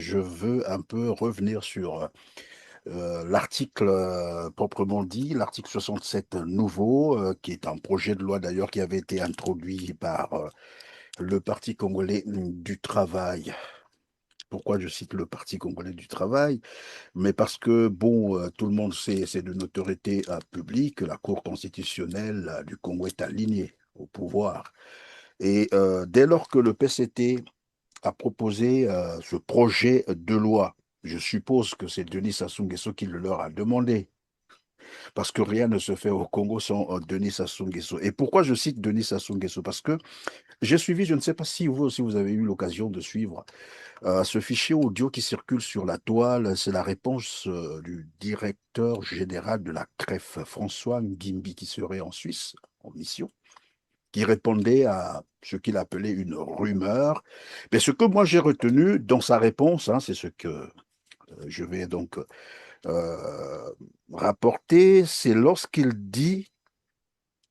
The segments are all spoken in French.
je veux un peu revenir sur l'article proprement dit, l'article 67 nouveau, qui est un projet de loi d'ailleurs qui avait été introduit par le Parti congolais du travail. Pourquoi je cite le Parti congolais du travail? Mais parce que, bon, tout le monde sait, c'est de notoriété publique, la Cour constitutionnelle du Congo est alignée au pouvoir. Et dès lors que le PCT a proposé ce projet de loi, je suppose que c'est Denis Sassou Nguesso qui le leur a demandé, parce que rien ne se fait au Congo sans Denis Sassou Nguesso. Et pourquoi je cite Denis Sassou Nguesso? Parce que j'ai suivi, je ne sais pas si vous aussi vous avez eu l'occasion de suivre ce fichier audio qui circule sur la toile, c'est la réponse du directeur général de la CREF, François Ngimbi, qui serait en Suisse, en mission, qui répondait à ce qu'il appelait une rumeur. Mais ce que moi j'ai retenu dans sa réponse, hein, c'est ce que je vais donc euh, rapporter, c'est lorsqu'il dit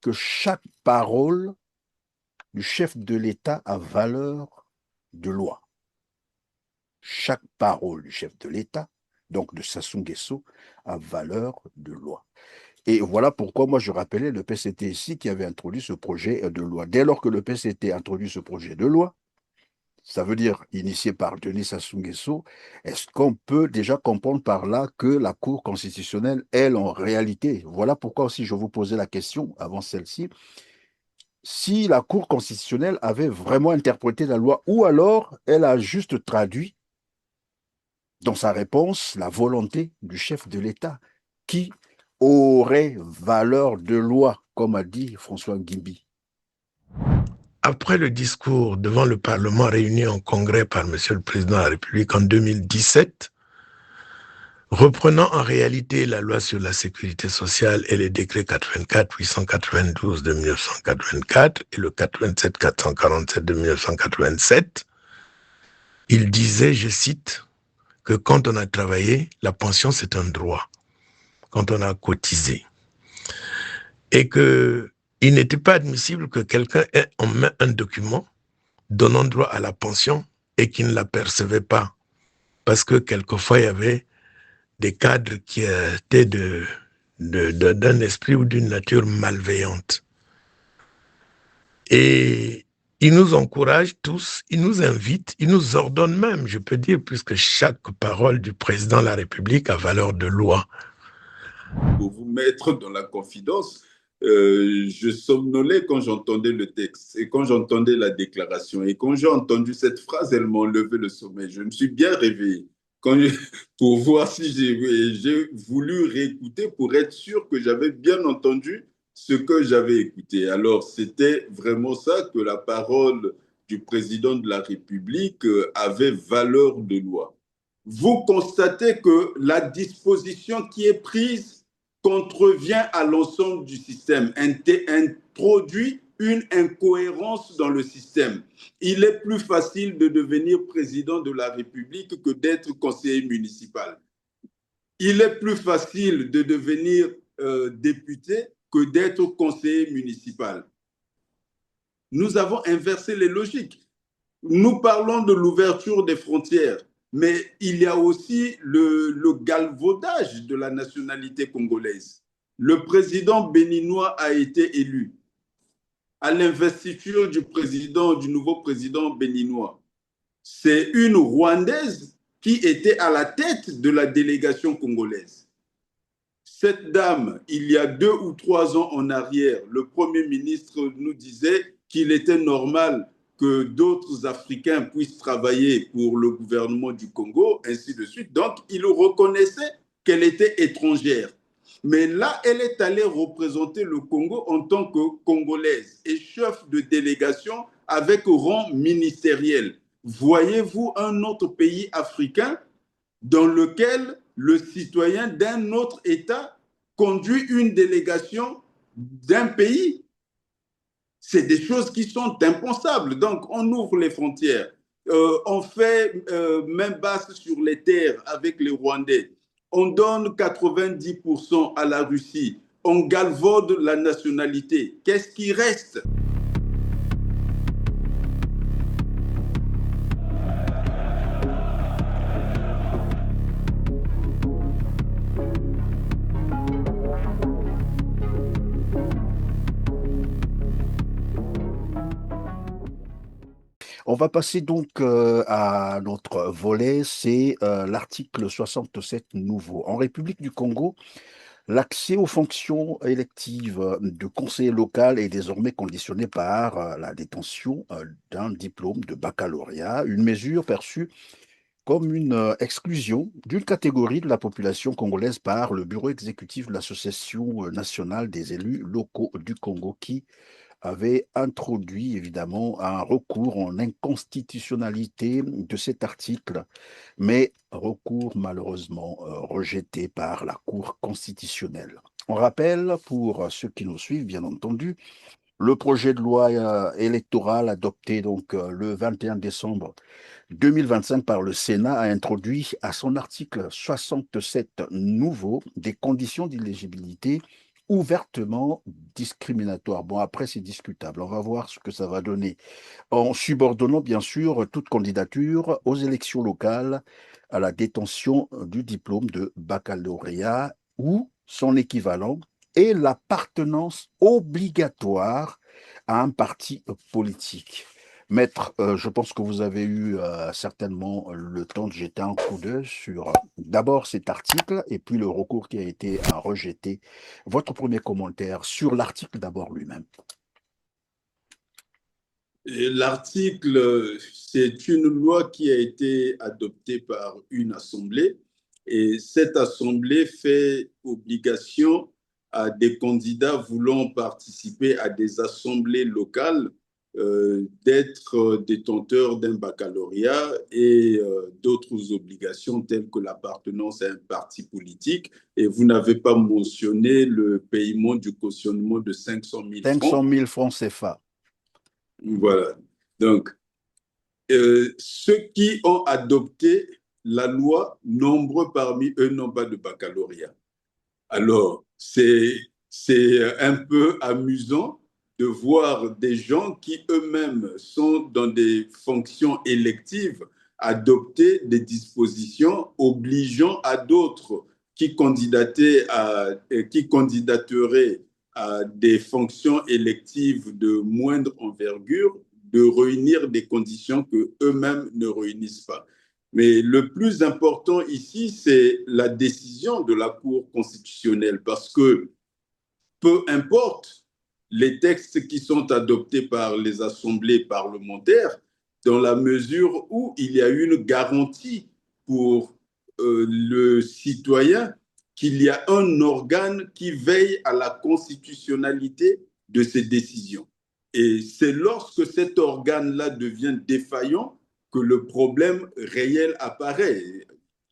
que chaque parole du chef de l'État a valeur de loi. Chaque parole du chef de l'État, donc de Sassou Nguesso, a valeur de loi. Et voilà pourquoi moi je rappelais le PCT ici qui avait introduit ce projet de loi. Dès lors que le PCT a introduit ce projet de loi, ça veut dire initié par Denis Sassou Nguesso, est-ce qu'on peut déjà comprendre par là que la Cour constitutionnelle, elle, en réalité, voilà pourquoi aussi je vous posais la question avant celle-ci, si la Cour constitutionnelle avait vraiment interprété la loi ou alors elle a juste traduit dans sa réponse la volonté du chef de l'État qui aurait valeur de loi, comme a dit François Ngimbi. Après le discours devant le Parlement réuni en congrès par M. le Président de la République en 2017, reprenant en réalité la loi sur la sécurité sociale et les décrets 84-892 de 1984 et le 87-447 de 1987, il disait, je cite, que quand on a travaillé, la pension c'est un droit, quand on a cotisé. Et que il n'était pas admissible que quelqu'un ait en main un document donnant droit à la pension et qui ne la percevait pas. Parce que quelquefois, il y avait des cadres qui étaient d'un esprit ou d'une nature malveillante. Et il nous encourage tous, il nous invite, il nous ordonne même, je peux dire, puisque chaque parole du président de la République a valeur de loi. Pour vous mettre dans la confidence, je somnolais quand j'entendais le texte et quand j'entendais la déclaration. Et quand j'ai entendu cette phrase, elle m'a enlevé le sommeil. Je me suis bien réveillé pour voir si j'ai voulu réécouter pour être sûr que j'avais bien entendu ce que j'avais écouté. Alors, c'était vraiment ça, que la parole du président de la République avait valeur de loi. Vous constatez que la disposition qui est prise contrevient à l'ensemble du système, introduit une incohérence dans le système. Il est plus facile de devenir président de la République que d'être conseiller municipal. Il est plus facile de devenir député que d'être conseiller municipal. Nous avons inversé les logiques. Nous parlons de l'ouverture des frontières, mais il y a aussi le galvaudage de la nationalité congolaise. Le président béninois a été élu à l'investiture du nouveau président béninois. C'est une Rwandaise qui était à la tête de la délégation congolaise. Cette dame, il y a 2 ou 3 ans en arrière, le Premier ministre nous disait qu'il était normal que d'autres Africains puissent travailler pour le gouvernement du Congo, ainsi de suite. Donc, il reconnaissait qu'elle était étrangère. Mais là, elle est allée représenter le Congo en tant que Congolaise et chef de délégation avec rang ministériel. Voyez-vous un autre pays africain dans lequel le citoyen d'un autre État conduit une délégation d'un pays? C'est des choses qui sont impensables. Donc, on ouvre les frontières. On fait main basse sur les terres avec les Rwandais. On donne 90% à la Russie. On galvaude la nationalité. Qu'est-ce qui reste ? On va passer donc à notre volet, c'est l'article 67 nouveau. En République du Congo, l'accès aux fonctions électives de conseiller local est désormais conditionné par la détention d'un diplôme de baccalauréat, une mesure perçue comme une exclusion d'une catégorie de la population congolaise par le bureau exécutif de l'Association nationale des élus locaux du Congo qui avait introduit évidemment un recours en inconstitutionnalité de cet article, mais recours malheureusement rejeté par la Cour constitutionnelle. On rappelle, pour ceux qui nous suivent, bien entendu, le projet de loi électoral adopté donc le 21 décembre 2025 par le Sénat a introduit à son article 67 nouveau des conditions d'éligibilité ouvertement discriminatoires. Bon, après, c'est discutable. On va voir ce que ça va donner. En subordonnant, bien sûr, toute candidature aux élections locales à la détention du diplôme de baccalauréat ou son équivalent et l'appartenance obligatoire à un parti politique. Maître, je pense que vous avez eu certainement le temps de jeter un coup d'œil sur d'abord cet article et puis le recours qui a été rejeté. Votre premier commentaire sur l'article d'abord lui-même. L'article, c'est une loi qui a été adoptée par une assemblée et cette assemblée fait obligation à des candidats voulant participer à des assemblées locales d'être détenteurs d'un baccalauréat et d'autres obligations telles que l'appartenance à un parti politique. Et vous n'avez pas mentionné le paiement du cautionnement de 500 000 500 francs. 000 francs CFA. Voilà. Donc, ceux qui ont adopté la loi, nombreux parmi eux n'ont pas de baccalauréat. Alors, c'est un peu amusant de voir des gens qui eux-mêmes sont dans des fonctions électives adopter des dispositions obligeant à d'autres qui candidateraient à des fonctions électives de moindre envergure de réunir des conditions que eux-mêmes ne réunissent pas. Mais le plus important ici, c'est la décision de la Cour constitutionnelle, parce que peu importe les textes qui sont adoptés par les assemblées parlementaires, dans la mesure où il y a une garantie pour le citoyen qu'il y a un organe qui veille à la constitutionnalité de ses décisions. Et c'est lorsque cet organe-là devient défaillant que le problème réel apparaît.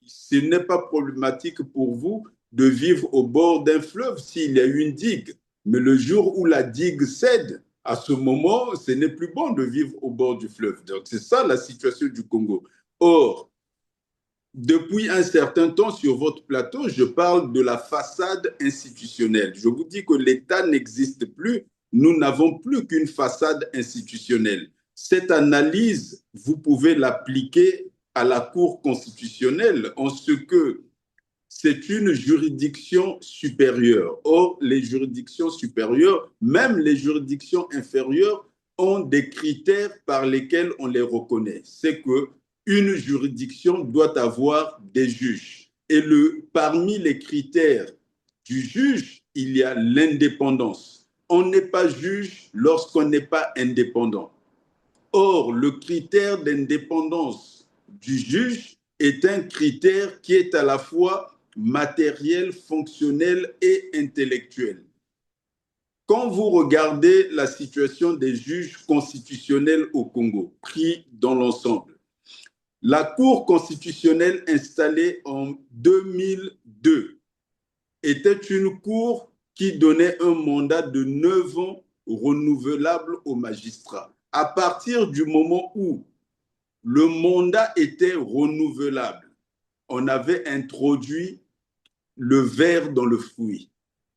Ce n'est pas problématique pour vous de vivre au bord d'un fleuve s'il y a une digue. Mais le jour où la digue cède, à ce moment, ce n'est plus bon de vivre au bord du fleuve. Donc, c'est ça la situation du Congo. Or, depuis un certain temps sur votre plateau, je parle de la façade institutionnelle. Je vous dis que l'État n'existe plus. Nous n'avons plus qu'une façade institutionnelle. Cette analyse, vous pouvez l'appliquer à la Cour constitutionnelle en ce que c'est une juridiction supérieure. Or, les juridictions supérieures, même les juridictions inférieures, ont des critères par lesquels on les reconnaît. C'est qu'une juridiction doit avoir des juges. Et parmi les critères du juge, il y a l'indépendance. On n'est pas juge lorsqu'on n'est pas indépendant. Or, le critère d'indépendance du juge est un critère qui est à la fois matériel, fonctionnel et intellectuel. Quand vous regardez la situation des juges constitutionnels au Congo, pris dans l'ensemble, la Cour constitutionnelle installée en 2002 était une cour qui donnait un mandat de 9 ans renouvelable aux magistrats. À partir du moment où le mandat était renouvelable, on avait introduit le ver dans le fruit,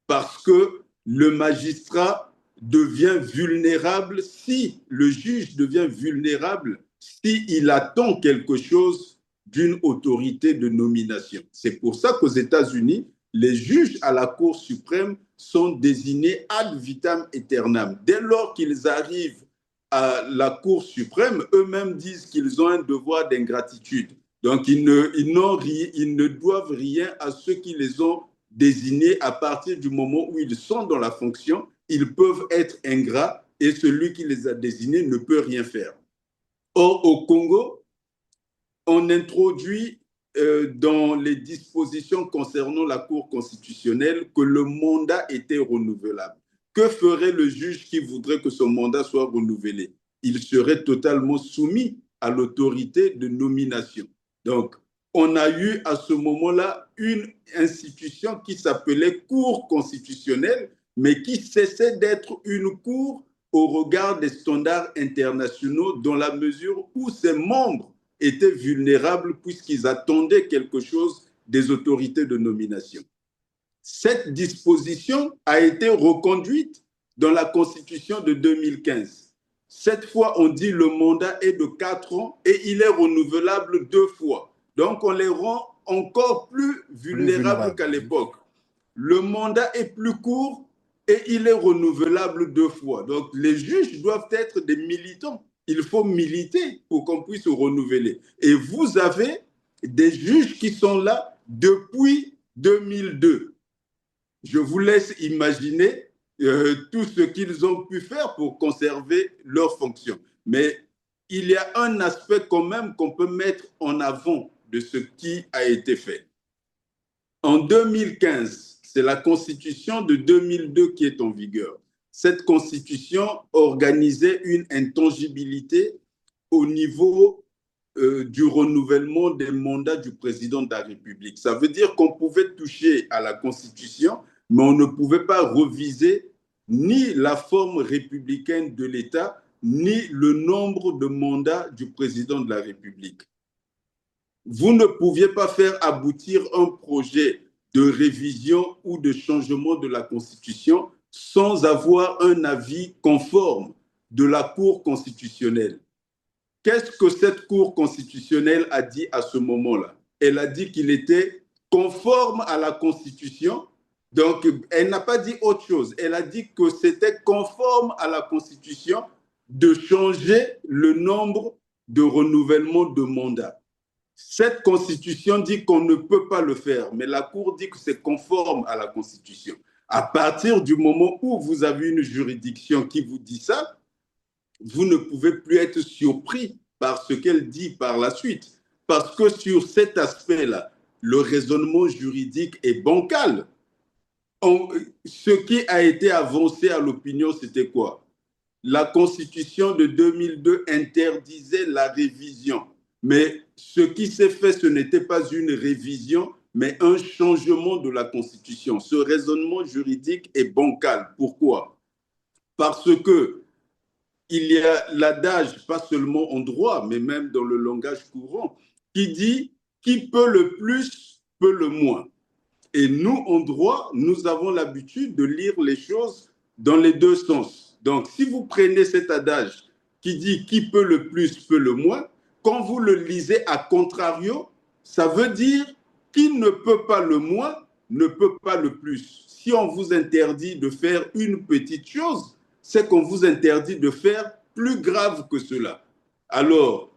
parce que le magistrat devient vulnérable, si le juge devient vulnérable, s'il attend quelque chose d'une autorité de nomination. C'est pour ça qu'aux États-Unis, les juges à la Cour suprême sont désignés ad vitam aeternam. Dès lors qu'ils arrivent à la Cour suprême, eux-mêmes disent qu'ils ont un devoir d'ingratitude. Donc, ils ne doivent rien à ceux qui les ont désignés à partir du moment où ils sont dans la fonction. Ils peuvent être ingrats et celui qui les a désignés ne peut rien faire. Or, au Congo, on introduit dans les dispositions concernant la Cour constitutionnelle que le mandat était renouvelable. Que ferait le juge qui voudrait que son mandat soit renouvelé? Il serait totalement soumis à l'autorité de nomination. Donc, on a eu à ce moment-là une institution qui s'appelait Cour constitutionnelle, mais qui cessait d'être une cour au regard des standards internationaux dans la mesure où ses membres étaient vulnérables puisqu'ils attendaient quelque chose des autorités de nomination. Cette disposition a été reconduite dans la Constitution de 2015. Cette fois, on dit le mandat est de 4 ans et il est renouvelable 2 fois. Donc, on les rend encore plus vulnérables qu'à l'époque. Le mandat est plus court et il est renouvelable 2 fois. Donc, les juges doivent être des militants. Il faut militer pour qu'on puisse se renouveler. Et vous avez des juges qui sont là depuis 2002. Je vous laisse imaginer tout ce qu'ils ont pu faire pour conserver leur fonction. Mais il y a un aspect quand même qu'on peut mettre en avant de ce qui a été fait. En 2015, c'est la Constitution de 2002 qui est en vigueur. Cette Constitution organisait une intangibilité au niveau du renouvellement des mandats du président de la République. Ça veut dire qu'on pouvait toucher à la Constitution, mais on ne pouvait pas reviser ni la forme républicaine de l'État, ni le nombre de mandats du président de la République. Vous ne pouviez pas faire aboutir un projet de révision ou de changement de la Constitution sans avoir un avis conforme de la Cour constitutionnelle. Qu'est-ce que cette Cour constitutionnelle a dit à ce moment-là? Elle a dit qu'il était conforme à la Constitution. Donc, elle n'a pas dit autre chose. Elle a dit que c'était conforme à la Constitution de changer le nombre de renouvellements de mandats. Cette Constitution dit qu'on ne peut pas le faire, mais la Cour dit que c'est conforme à la Constitution. À partir du moment où vous avez une juridiction qui vous dit ça, vous ne pouvez plus être surpris par ce qu'elle dit par la suite. Parce que sur cet aspect-là, le raisonnement juridique est bancal. Ce qui a été avancé à l'opinion, c'était quoi? La Constitution de 2002 interdisait la révision. Mais ce qui s'est fait, ce n'était pas une révision, mais un changement de la Constitution. Ce raisonnement juridique est bancal. Pourquoi? Parce que il y a l'adage, pas seulement en droit, mais même dans le langage courant, qui dit « qui peut le plus, peut le moins ». Et nous, en droit, nous avons l'habitude de lire les choses dans les deux sens. Donc, si vous prenez cet adage qui dit « qui peut le plus, peut le moins », quand vous le lisez à contrario, ça veut dire « qui ne peut pas le moins, ne peut pas le plus ». Si on vous interdit de faire une petite chose, c'est qu'on vous interdit de faire plus grave que cela. Alors,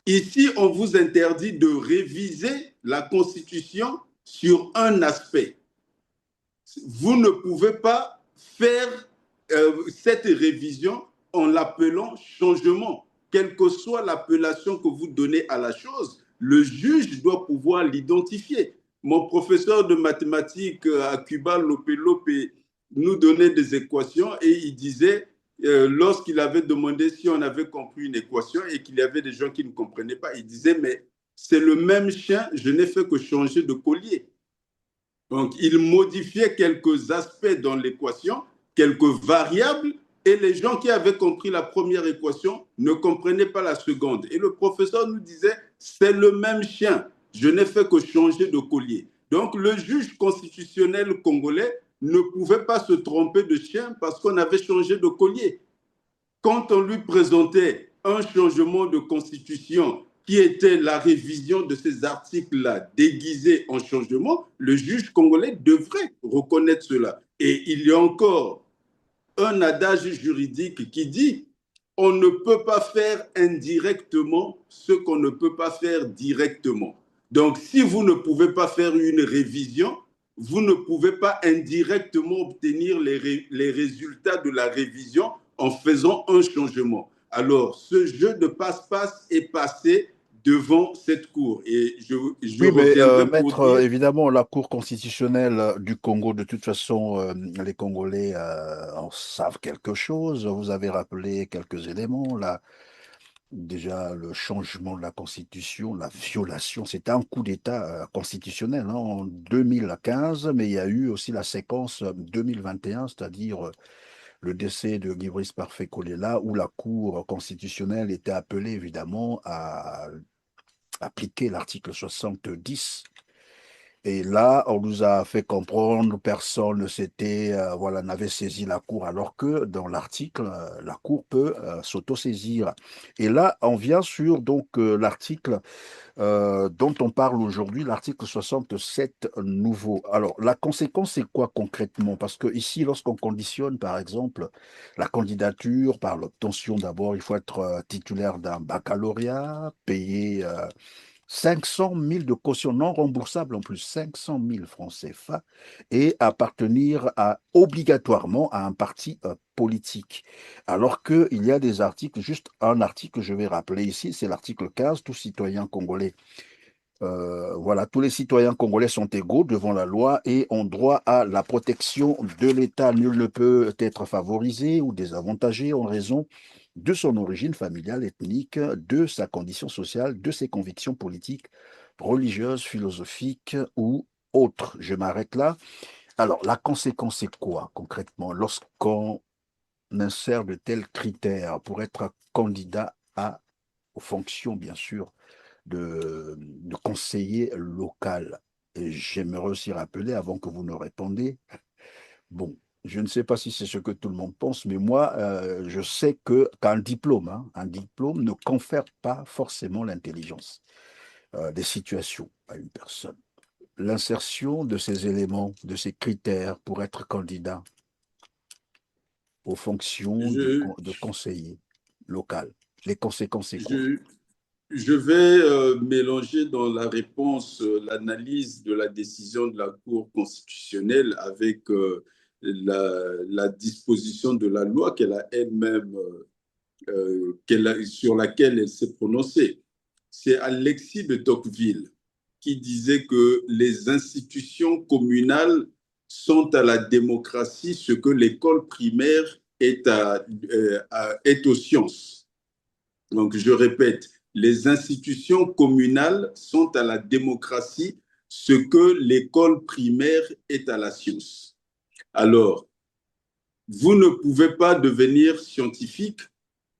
ici, on vous interdit de réviser la Constitution sur un aspect. Vous ne pouvez pas faire cette révision en l'appelant changement. Quelle que soit l'appellation que vous donnez à la chose, le juge doit pouvoir l'identifier. Mon professeur de mathématiques à Cuba, Lopé, nous donnait des équations et il disait, lorsqu'il avait demandé si on avait compris une équation et qu'il y avait des gens qui ne comprenaient pas, il disait, mais c'est le même chien, je n'ai fait que changer de collier. Donc, il modifiait quelques aspects dans l'équation, quelques variables, et les gens qui avaient compris la première équation ne comprenaient pas la seconde. Et le professeur nous disait, c'est le même chien, je n'ai fait que changer de collier. Donc, le juge constitutionnel congolais ne pouvait pas se tromper de chien parce qu'on avait changé de collier. Quand on lui présentait un changement de constitution qui était la révision de ces articles-là déguisés en changement, le juge congolais devrait reconnaître cela. Et il y a encore un adage juridique qui dit on ne peut pas faire indirectement ce qu'on ne peut pas faire directement. Donc, si vous ne pouvez pas faire une révision, vous ne pouvez pas indirectement obtenir les résultats de la révision en faisant un changement. Alors, ce jeu de passe-passe est passé devant cette cour. Et je Oui, mais reviendrai pour maître, dire, évidemment, la Cour constitutionnelle du Congo, de toute façon, les Congolais en savent quelque chose. Vous avez rappelé quelques éléments, là. Déjà, le changement de la Constitution, la violation, c'était un coup d'État constitutionnel hein, en 2015, mais il y a eu aussi la séquence 2021, c'est-à-dire le décès de Guy-Brice Parfait-Kolela, où la Cour constitutionnelle était appelée évidemment à appliquer l'article 70. Et là, on nous a fait comprendre, personne ne s'était, voilà, n'avait saisi la Cour, alors que dans l'article, la Cour peut s'autosaisir. Et là, on vient sur donc l'article dont on parle aujourd'hui, l'article 67 nouveau. Alors, la conséquence, c'est quoi concrètement? Parce que ici, lorsqu'on conditionne, par exemple, la candidature par l'obtention d'abord, il faut être titulaire d'un baccalauréat, payer 500 000 de caution non remboursable en plus, 500 000 francs CFA, et appartenir obligatoirement à un parti politique. Alors qu'il y a des articles, juste un article que je vais rappeler ici, c'est l'article 15, tout citoyen congolais. Voilà, tous les citoyens congolais sont égaux devant la loi et ont droit à la protection de l'État. Nul ne peut être favorisé ou désavantagé en raison de son origine familiale, ethnique, de sa condition sociale, de ses convictions politiques, religieuses, philosophiques ou autres. Je m'arrête là. Alors, la conséquence, c'est quoi concrètement lorsqu'on insère de tels critères pour être candidat aux fonctions, bien sûr, de conseiller local? Et j'aimerais aussi rappeler, avant que vous ne répondiez, bon, je ne sais pas si c'est ce que tout le monde pense, mais moi, je sais qu'un diplôme, hein, un diplôme ne confère pas forcément l'intelligence des situations à une personne. L'insertion de ces éléments, de ces critères pour être candidat aux fonctions je, de conseiller local, les conséquences, c'est quoi? je, je vais mélanger dans la réponse l'analyse de la décision de la Cour constitutionnelle avec la disposition de la loi qu'elle a elle-même, sur laquelle elle s'est prononcée. C'est Alexis de Tocqueville qui disait que les institutions communales sont à la démocratie ce que l'école primaire est aux sciences. Donc, je répète, les institutions communales sont à la démocratie ce que l'école primaire est à la science. Alors, vous ne pouvez pas devenir scientifique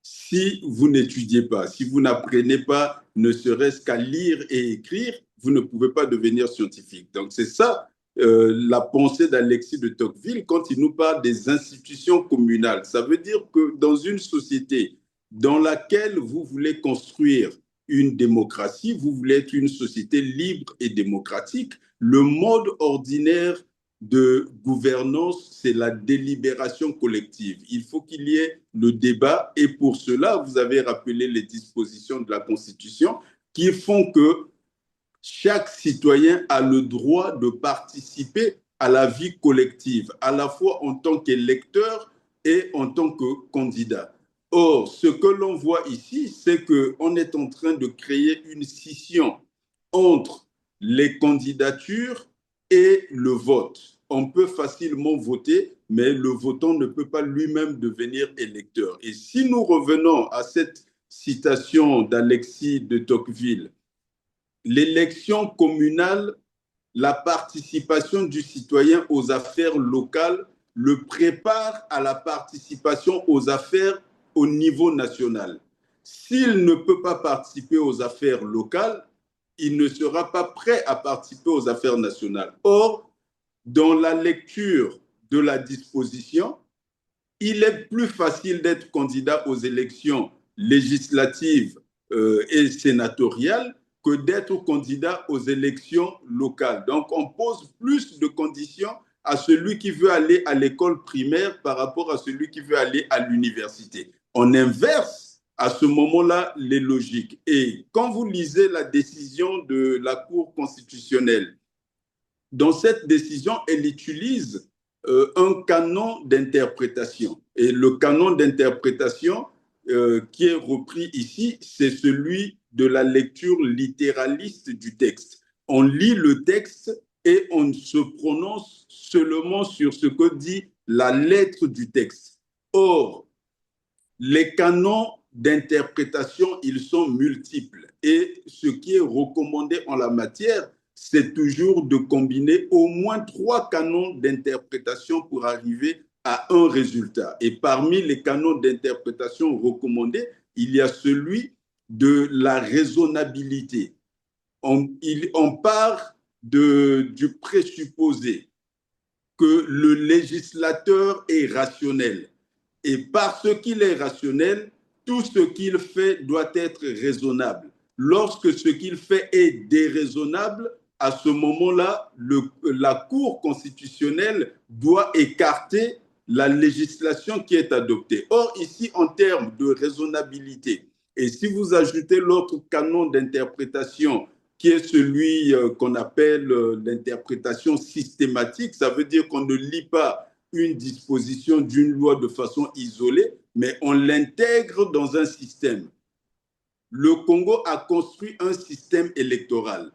si vous n'étudiez pas, si vous n'apprenez pas ne serait-ce qu'à lire et écrire, vous ne pouvez pas devenir scientifique. Donc, c'est ça la pensée d'Alexis de Tocqueville quand il nous parle des institutions communales. Ça veut dire que dans une société dans laquelle vous voulez construire une démocratie, vous voulez être une société libre et démocratique, le mode ordinaire de gouvernance, c'est la délibération collective. Il faut qu'il y ait le débat et pour cela, vous avez rappelé les dispositions de la Constitution qui font que chaque citoyen a le droit de participer à la vie collective, à la fois en tant qu'électeur et en tant que candidat. Or, ce que l'on voit ici, c'est qu'on est en train de créer une scission entre les candidatures et le vote. On peut facilement voter, mais le votant ne peut pas lui-même devenir électeur. Et si nous revenons à cette citation d'Alexis de Tocqueville, l'élection communale, la participation du citoyen aux affaires locales le prépare à la participation aux affaires au niveau national. S'il ne peut pas participer aux affaires locales, il ne sera pas prêt à participer aux affaires nationales. Or, dans la lecture de la disposition, il est plus facile d'être candidat aux élections législatives et sénatoriales que d'être candidat aux élections locales. Donc, on pose plus de conditions à celui qui veut aller à l'école primaire par rapport à celui qui veut aller à l'université. on inverse à ce moment-là les logiques. Et quand vous lisez la décision de la Cour constitutionnelle, dans cette décision, elle utilise un canon d'interprétation. Et le canon d'interprétation qui est repris ici, c'est celui de la lecture littéraliste du texte. On lit le texte et on se prononce seulement sur ce que dit la lettre du texte. Or, les canons d'interprétation, ils sont multiples. Et ce qui est recommandé en la matière, c'est toujours de combiner au moins 3 canons d'interprétation pour arriver à un résultat. Et parmi les canons d'interprétation recommandés, il y a celui de la raisonnabilité. On part du présupposé que le législateur est rationnel. Et parce qu'il est rationnel, tout ce qu'il fait doit être raisonnable. Lorsque ce qu'il fait est déraisonnable, à ce moment-là, la Cour constitutionnelle doit écarter la législation qui est adoptée. Or, ici, en termes de raisonnabilité, et si vous ajoutez l'autre canon d'interprétation, qui est celui qu'on appelle l'interprétation systématique, ça veut dire qu'on ne lit pas une disposition d'une loi de façon isolée, mais on l'intègre dans un système. Le Congo a construit un système électoral.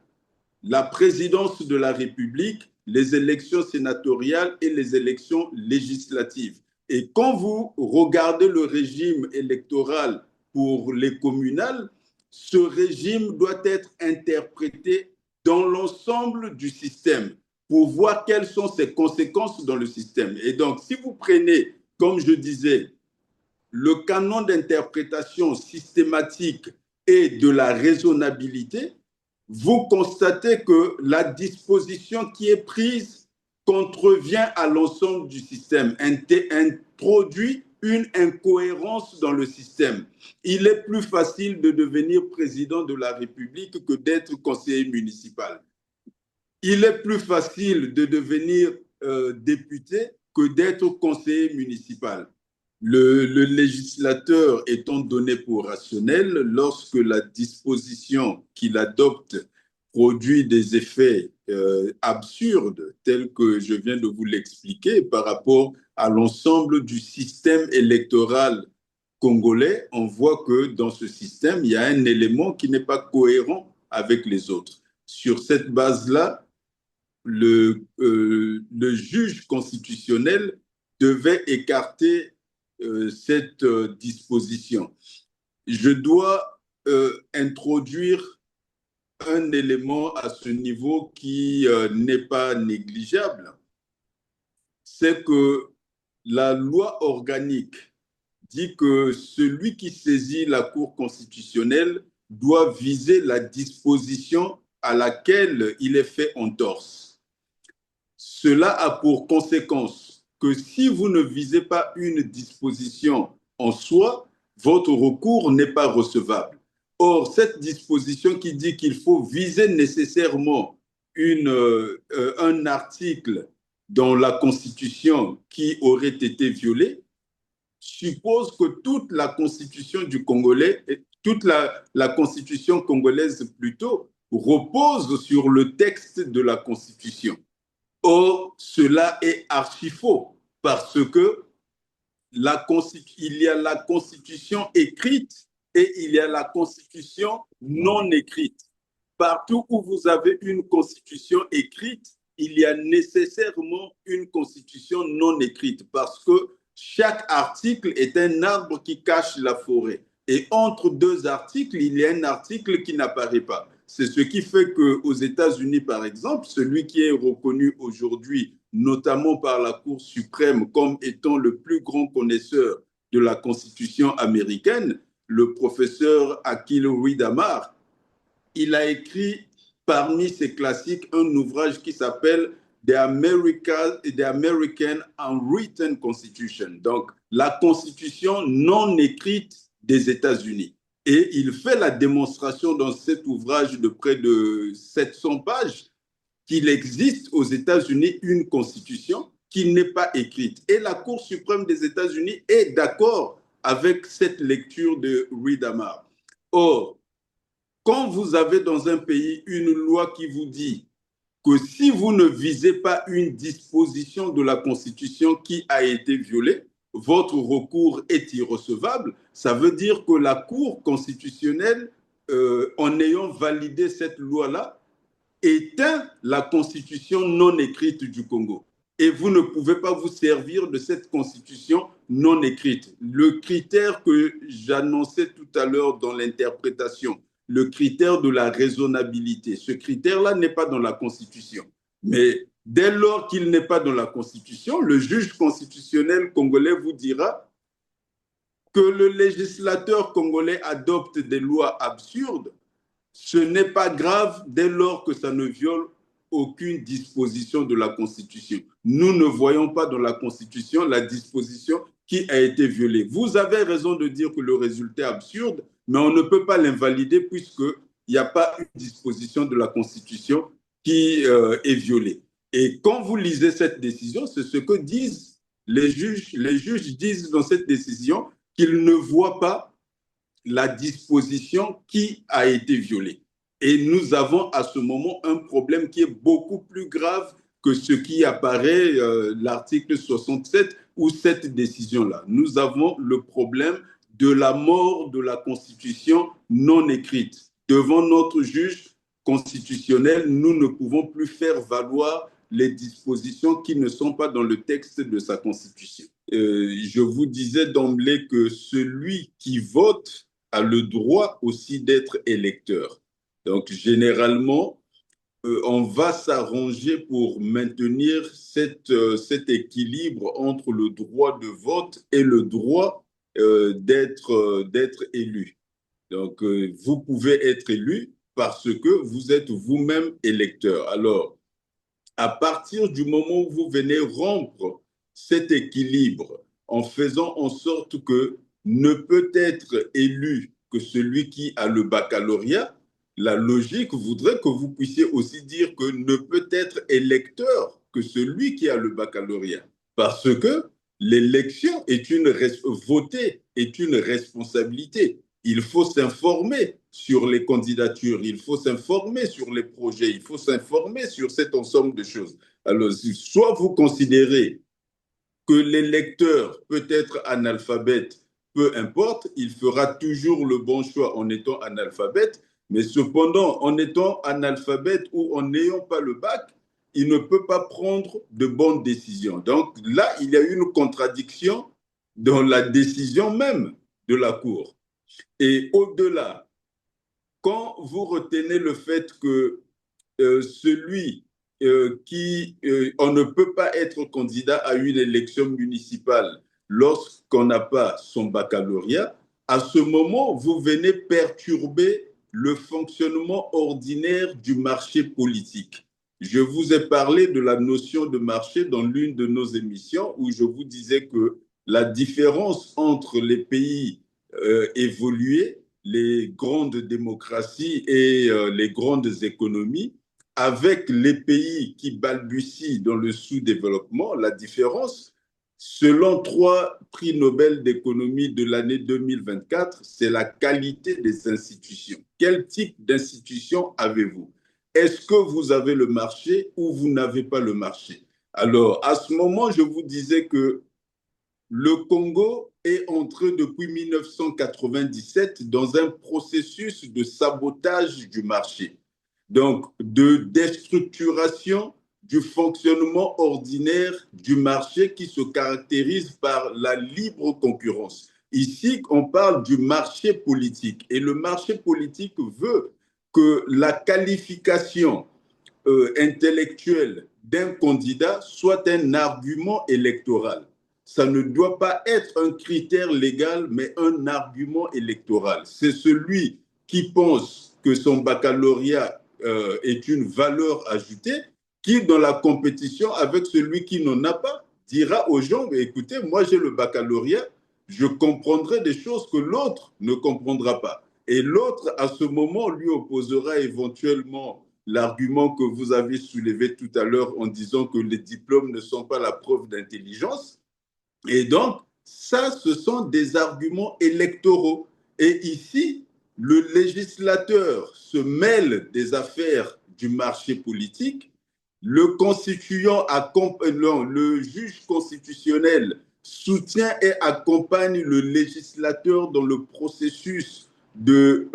La présidence de la République, les élections sénatoriales et les élections législatives. Et quand vous regardez le régime électoral pour les communales, ce régime doit être interprété dans l'ensemble du système pour voir quelles sont ses conséquences dans le système. Et donc, si vous prenez, comme je disais, le canon d'interprétation systématique et de la raisonnabilité, vous constatez que la disposition qui est prise contrevient à l'ensemble du système, introduit une incohérence dans le système. Il est plus facile de devenir président de la République que d'être conseiller municipal. Il est plus facile de devenir député que d'être conseiller municipal. Le législateur étant donné pour rationnel, lorsque la disposition qu'il adopte produit des effets absurdes, tels que je viens de vous l'expliquer, par rapport à l'ensemble du système électoral congolais, on voit que dans ce système, il y a un élément qui n'est pas cohérent avec les autres. Sur cette base-là, le juge constitutionnel devait écarter cette disposition. Je dois introduire un élément à ce niveau qui n'est pas négligeable, c'est que la loi organique dit que celui qui saisit la Cour constitutionnelle doit viser la disposition à laquelle il est fait entorse. Cela a pour conséquence que si vous ne visez pas une disposition en soi, votre recours n'est pas recevable. Or, cette disposition qui dit qu'il faut viser nécessairement un article dans la Constitution qui aurait été violé suppose que toute la Constitution du Congolais, toute la Constitution congolaise plutôt, repose sur le texte de la Constitution. Or, cela est archi faux parce que il y a la Constitution écrite et il y a la Constitution non écrite. Partout où vous avez une Constitution écrite, il y a nécessairement une Constitution non écrite parce que chaque article est un arbre qui cache la forêt. Et entre deux articles, il y a un article qui n'apparaît pas. C'est ce qui fait qu'aux États-Unis, par exemple, celui qui est reconnu aujourd'hui, notamment par la Cour suprême, comme étant le plus grand connaisseur de la Constitution américaine, le professeur Akil Ruidamar, il a écrit parmi ses classiques un ouvrage qui s'appelle The American Unwritten Constitution, donc la Constitution non écrite des États-Unis. Et il fait la démonstration dans cet ouvrage de près de 700 pages qu'il existe aux États-Unis une Constitution qui n'est pas écrite. Et la Cour suprême des États-Unis est d'accord avec cette lecture de Ridamar. Or, quand vous avez dans un pays une loi qui vous dit que si vous ne visez pas une disposition de la Constitution qui a été violée, votre recours est irrecevable, ça veut dire que la Cour constitutionnelle, en ayant validé cette loi-là, éteint la Constitution non écrite du Congo. Et vous ne pouvez pas vous servir de cette Constitution non écrite. Le critère que j'annonçais tout à l'heure dans l'interprétation, le critère de la raisonnabilité, ce critère-là n'est pas dans la Constitution. Mais dès lors qu'il n'est pas dans la Constitution, le juge constitutionnel congolais vous dira que le législateur congolais adopte des lois absurdes. Ce n'est pas grave dès lors que ça ne viole aucune disposition de la Constitution. Nous ne voyons pas dans la Constitution la disposition qui a été violée. Vous avez raison de dire que le résultat est absurde, mais on ne peut pas l'invalider puisqu'il n'y a pas une disposition de la Constitution qui est violée. Et quand vous lisez cette décision, c'est ce que disent les juges. Les juges disent dans cette décision qu'ils ne voient pas la disposition qui a été violée. Et nous avons à ce moment un problème qui est beaucoup plus grave que ce qui apparaît l'article 67 ou cette décision-là. Nous avons le problème de la mort de la Constitution non écrite. Devant notre juge constitutionnel, nous ne pouvons plus faire valoir les dispositions qui ne sont pas dans le texte de sa Constitution. Je vous disais d'emblée que celui qui vote a le droit aussi d'être électeur. Donc, généralement, on va s'arranger pour maintenir cet équilibre entre le droit de vote et le droit d'être élu. Donc, vous pouvez être élu parce que vous êtes vous-même électeur. Alors, à partir du moment où vous venez rompre cet équilibre en faisant en sorte que ne peut être élu que celui qui a le baccalauréat, la logique voudrait que vous puissiez aussi dire que ne peut être électeur que celui qui a le baccalauréat. Parce que l'élection voter est une responsabilité. Il faut s'informer sur les candidatures, il faut s'informer sur les projets, il faut s'informer sur cet ensemble de choses. Alors, soit vous considérez que l'électeur peut être analphabète, peu importe, il fera toujours le bon choix en étant analphabète, mais cependant, en étant analphabète ou en n'ayant pas le bac, il ne peut pas prendre de bonnes décisions. Donc là, il y a une contradiction dans la décision même de la Cour. Et au-delà, quand vous retenez le fait que on ne peut pas être candidat à une élection municipale lorsqu'on n'a pas son baccalauréat, à ce moment, vous venez perturber le fonctionnement ordinaire du marché politique. Je vous ai parlé de la notion de marché dans l'une de nos émissions où je vous disais que la différence entre les pays évolués, les grandes démocraties et les grandes économies, avec les pays qui balbutient dans le sous-développement, la différence, selon 3 prix Nobel d'économie de l'année 2024, c'est la qualité des institutions. Quel type d'institutions avez-vous? Est-ce que vous avez le marché ou vous n'avez pas le marché? Alors, à ce moment, je vous disais que le Congo est entré depuis 1997 dans un processus de sabotage du marché. Donc, de déstructuration du fonctionnement ordinaire du marché qui se caractérise par la libre concurrence. Ici, on parle du marché politique. Et le marché politique veut que la qualification intellectuelle d'un candidat soit un argument électoral. Ça ne doit pas être un critère légal, mais un argument électoral. C'est celui qui pense que son baccalauréat est une valeur ajoutée, qui, dans la compétition avec celui qui n'en a pas, dira aux gens, écoutez, moi j'ai le baccalauréat, je comprendrai des choses que l'autre ne comprendra pas. Et l'autre, à ce moment, lui opposera éventuellement l'argument que vous avez soulevé tout à l'heure en disant que les diplômes ne sont pas la preuve d'intelligence. Et donc, Ça, ce sont des arguments électoraux. Et ici, le législateur se mêle des affaires du marché politique, le constituant, le juge constitutionnel soutient et accompagne le législateur dans le processus de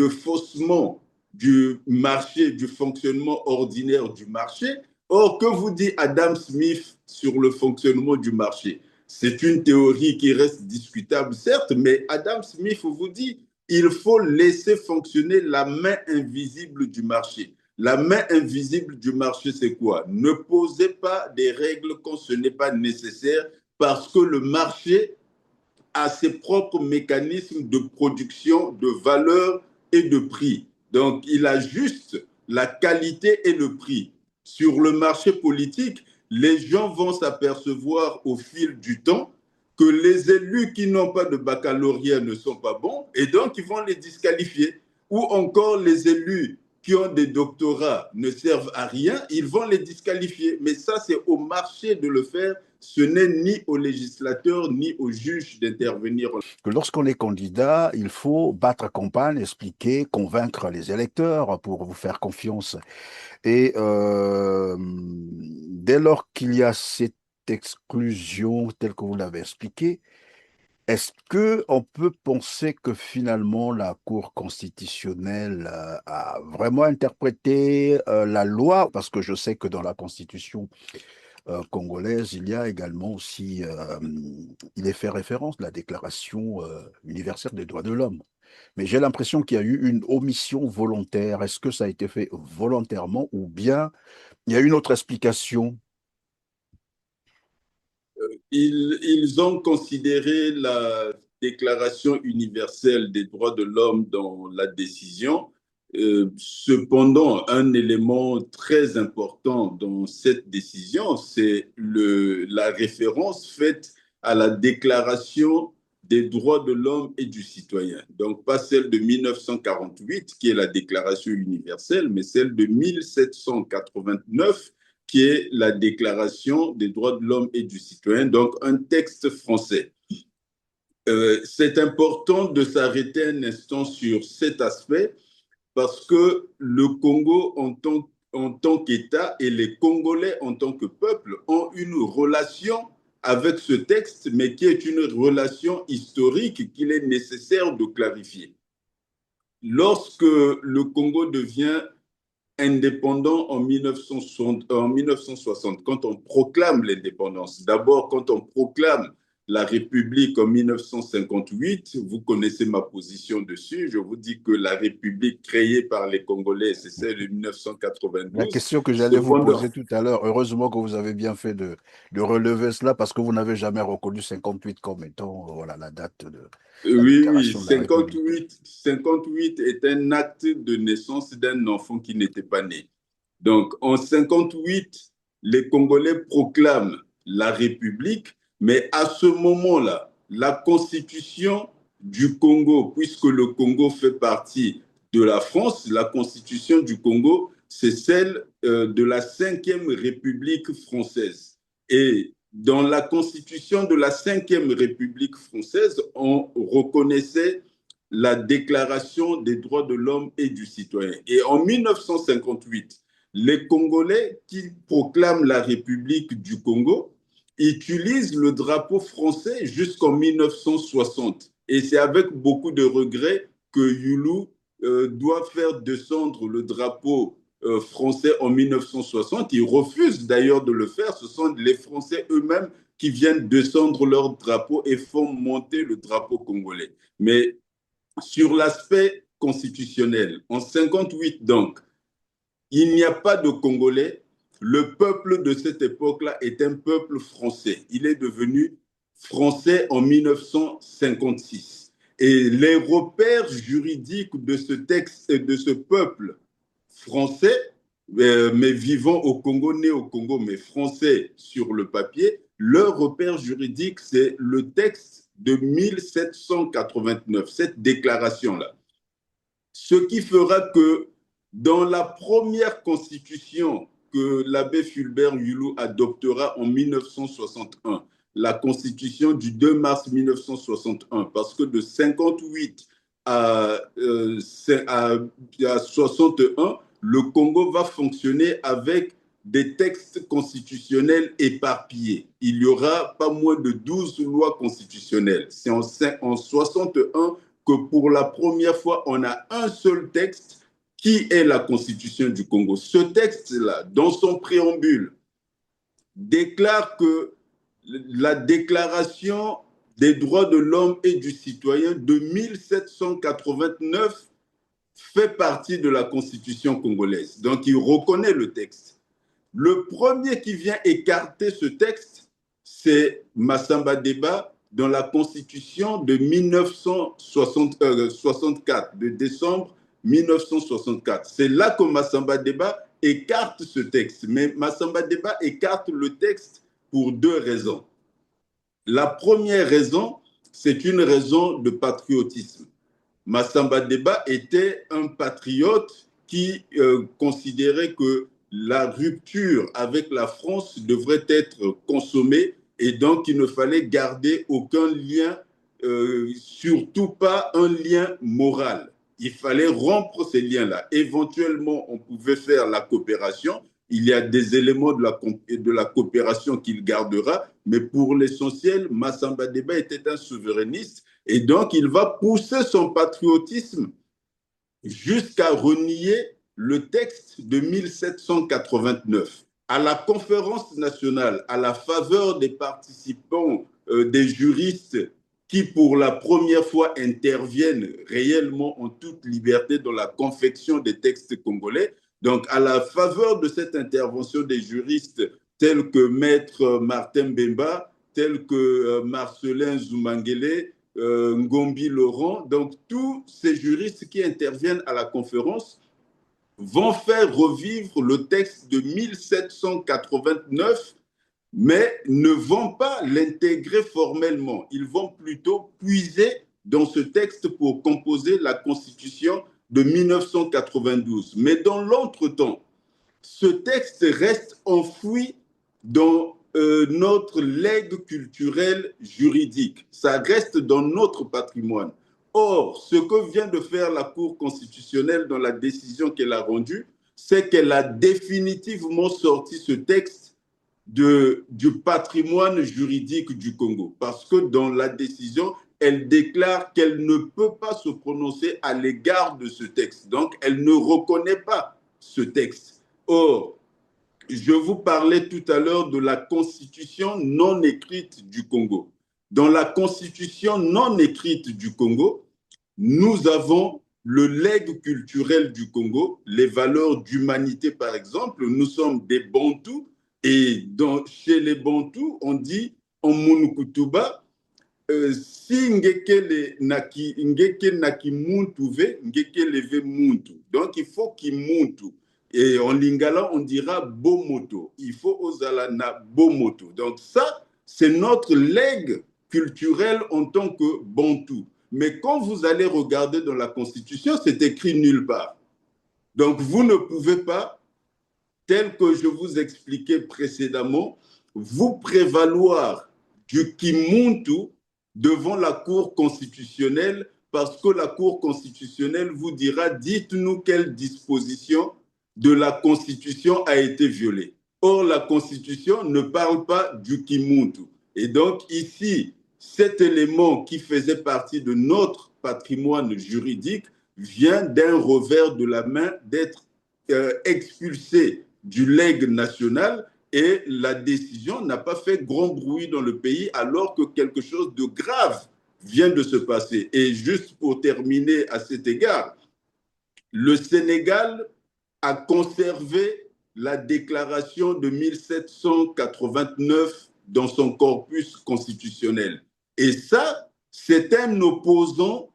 faussement du marché, du fonctionnement ordinaire du marché. Or, que vous dit Adam Smith sur le fonctionnement du marché? C'est une théorie qui reste discutable, certes, mais Adam Smith vous dit il faut laisser fonctionner la main invisible du marché. La main invisible du marché, c'est quoi? Ne posez pas des règles quand ce n'est pas nécessaire, parce que le marché a ses propres mécanismes de production, de valeur et de prix. Donc, il ajuste la qualité et le prix. Sur le marché politique, les gens vont s'apercevoir au fil du temps que les élus qui n'ont pas de baccalauréat ne sont pas bons et donc ils vont les disqualifier. Ou encore les élus qui ont des doctorats ne servent à rien, ils vont les disqualifier. Mais ça, c'est au marché de le faire. Ce n'est ni aux législateurs ni aux juges d'intervenir. Que lorsqu'on est candidat, il faut battre campagne, expliquer, convaincre les électeurs pour vous faire confiance. Et dès lors qu'il y a cette exclusion telle que vous l'avez expliqué, est-ce que on peut penser que finalement la Cour constitutionnelle a vraiment interprété la loi? Parce que je sais que dans la Constitution congolaise, il y a également aussi, il est fait référence à la Déclaration universelle des droits de l'homme. Mais j'ai l'impression qu'il y a eu une omission volontaire. Est-ce que ça a été fait volontairement ou bien il y a une autre explication? Ils ont considéré la Déclaration universelle des droits de l'homme dans la décision. Cependant, un élément très important dans cette décision, c'est la référence faite à la Déclaration des droits de l'homme et du citoyen. Donc, pas celle de 1948, qui est la Déclaration universelle, mais celle de 1789, qui est la Déclaration des droits de l'homme et du citoyen, donc un texte français. C'est important de s'arrêter un instant sur cet aspect parce que le Congo en tant qu'État et les Congolais en tant que peuple ont une relation avec ce texte, mais qui est une relation historique qu'il est nécessaire de clarifier. Lorsque le Congo devient indépendant en 1960, quand on proclame l'indépendance. D'abord, quand on proclame la République en 1958, vous connaissez ma position dessus. Je vous dis que la République créée par les Congolais, c'est celle de La 1992. question que j'allais vous poser tout à l'heure, heureusement que vous avez bien fait de relever cela parce que vous n'avez jamais reconnu 58 comme étant voilà, la date de la Oui, déclaration de la République. 58 est un acte de naissance d'un enfant qui n'était pas né. Donc, en 58, les Congolais proclament la République, mais à ce moment-là, la constitution du Congo, puisque le Congo fait partie de la France, la constitution du Congo, c'est celle de la 5e République française. Et dans la constitution de la 5e République française, on reconnaissait la Déclaration des droits de l'homme et du citoyen. Et en 1958, les Congolais qui proclament la République du Congo utilisent le drapeau français jusqu'en 1960. Et c'est avec beaucoup de regrets que Youlou doit faire descendre le drapeau français en 1960. Ils refusent d'ailleurs de le faire. Ce sont les Français eux-mêmes qui viennent descendre leur drapeau et font monter le drapeau congolais. Mais sur l'aspect constitutionnel, en 58 donc, il n'y a pas de Congolais. Le peuple de cette époque-là est un peuple français. Il est devenu français en 1956. Et les repères juridiques de ce texte et de ce peuple français, mais vivant au Congo, né au Congo, mais français sur le papier, leur repère juridique, c'est le texte de 1789, cette déclaration-là. Ce qui fera que dans la première constitution que l'abbé Fulbert Youlou adoptera en 1961, la Constitution du 2 mars 1961, parce que de 58 à 61, le Congo va fonctionner avec des textes constitutionnels éparpillés. Il y aura pas moins de 12 lois constitutionnelles. C'est en 61 que pour la première fois, on a un seul texte qui est la Constitution du Congo. Ce texte-là, dans son préambule, déclare que la Déclaration des droits de l'homme et du citoyen de 1789 fait partie de la Constitution congolaise. Donc, il reconnaît le texte. Le premier qui vient écarter ce texte, c'est Massamba Deba dans la Constitution de 1964, de décembre 1964. C'est là que Massamba Deba écarte ce texte. Mais Massamba Deba écarte le texte pour deux raisons. La première raison, c'est une raison de patriotisme. Massamba Deba était un patriote qui considérait que la rupture avec la France devrait être consommée et donc il ne fallait garder aucun lien, surtout pas un lien moral. Il fallait rompre ces liens-là. Éventuellement, on pouvait faire la coopération. Il y a des éléments de la coopération qu'il gardera, mais pour l'essentiel, Massamba Deba était un souverainiste et donc il va pousser son patriotisme jusqu'à renier le texte de 1789. À la conférence nationale, à la faveur des participants, des juristes qui pour la première fois interviennent réellement en toute liberté dans la confection des textes congolais, donc à la faveur de cette intervention des juristes tels que Maître Martin Bemba, tels que Marcelin Zoumangele, Ngombi Laurent, donc tous ces juristes qui interviennent à la conférence vont faire revivre le texte de 1789, mais ne vont pas l'intégrer formellement. Ils vont plutôt puiser dans ce texte pour composer la Constitution de 1992. Mais dans l'entretemps, ce texte reste enfoui dans notre legs culturel juridique. Ça reste dans notre patrimoine. Or, ce que vient de faire la Cour constitutionnelle dans la décision qu'elle a rendue, c'est qu'elle a définitivement sorti ce texte du patrimoine juridique du Congo. Parce que dans la décision, elle déclare qu'elle ne peut pas se prononcer à l'égard de ce texte. Donc, elle ne reconnaît pas ce texte. Or, je vous parlais tout à l'heure de la constitution non écrite du Congo. Dans la constitution non écrite du Congo, nous avons le legs culturel du Congo, les valeurs d'humanité par exemple. Nous sommes des Bantous et chez les Bantous, on dit en Munukutuba, si ngeke naki muntu ve, ngeke leve muntu. Donc il faut qu'il muntu. Et en lingala, on dira bomoto. Il faut ozala na bomoto. Donc ça, c'est notre legs culturel en tant que Bantou. Mais quand vous allez regarder dans la Constitution, c'est écrit nulle part. Donc vous ne pouvez pas, tel que je vous expliquais précédemment, vous prévaloir du Kimuntu devant la Cour constitutionnelle parce que la Cour constitutionnelle vous dira, dites-nous quelle disposition de la Constitution a été violée. Or, la Constitution ne parle pas du Kimuntu. Et donc, ici, cet élément qui faisait partie de notre patrimoine juridique vient d'un revers de la main d'être expulsé du legs national et la décision n'a pas fait grand bruit dans le pays alors que quelque chose de grave vient de se passer. Et juste pour terminer à cet égard, le Sénégal a conservé la déclaration de 1789 dans son corpus constitutionnel. Et ça, c'est un opposant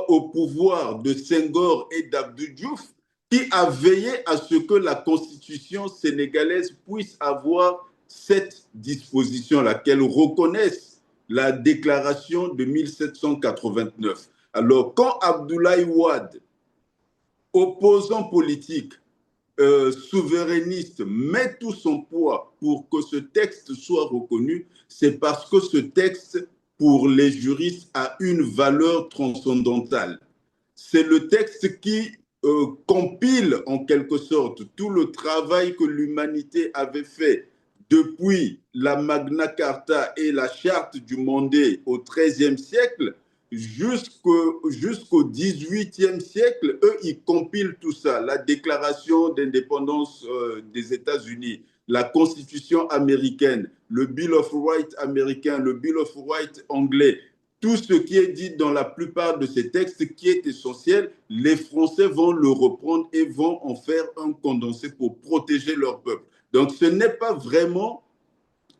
au pouvoir de Senghor et d'Abdou Diouf qui a veillé à ce que la constitution sénégalaise puisse avoir cette disposition-là, qu'elle reconnaisse la déclaration de 1789. Alors, quand Abdoulaye Wade, opposant politique, souverainiste met tout son poids pour que ce texte soit reconnu, c'est parce que ce texte, pour les juristes, a une valeur transcendantale. C'est le texte qui compile en quelque sorte tout le travail que l'humanité avait fait depuis la Magna Carta et la Charte du Mandé au XIIIe siècle jusqu'au XVIIIe siècle. Eux, ils compilent tout ça. La déclaration d'indépendance des États-Unis, la Constitution américaine, le Bill of Rights américain, le Bill of Rights anglais, tout ce qui est dit dans la plupart de ces textes qui est essentiel, les Français vont le reprendre et vont en faire un condensé pour protéger leur peuple. Donc ce n'est pas vraiment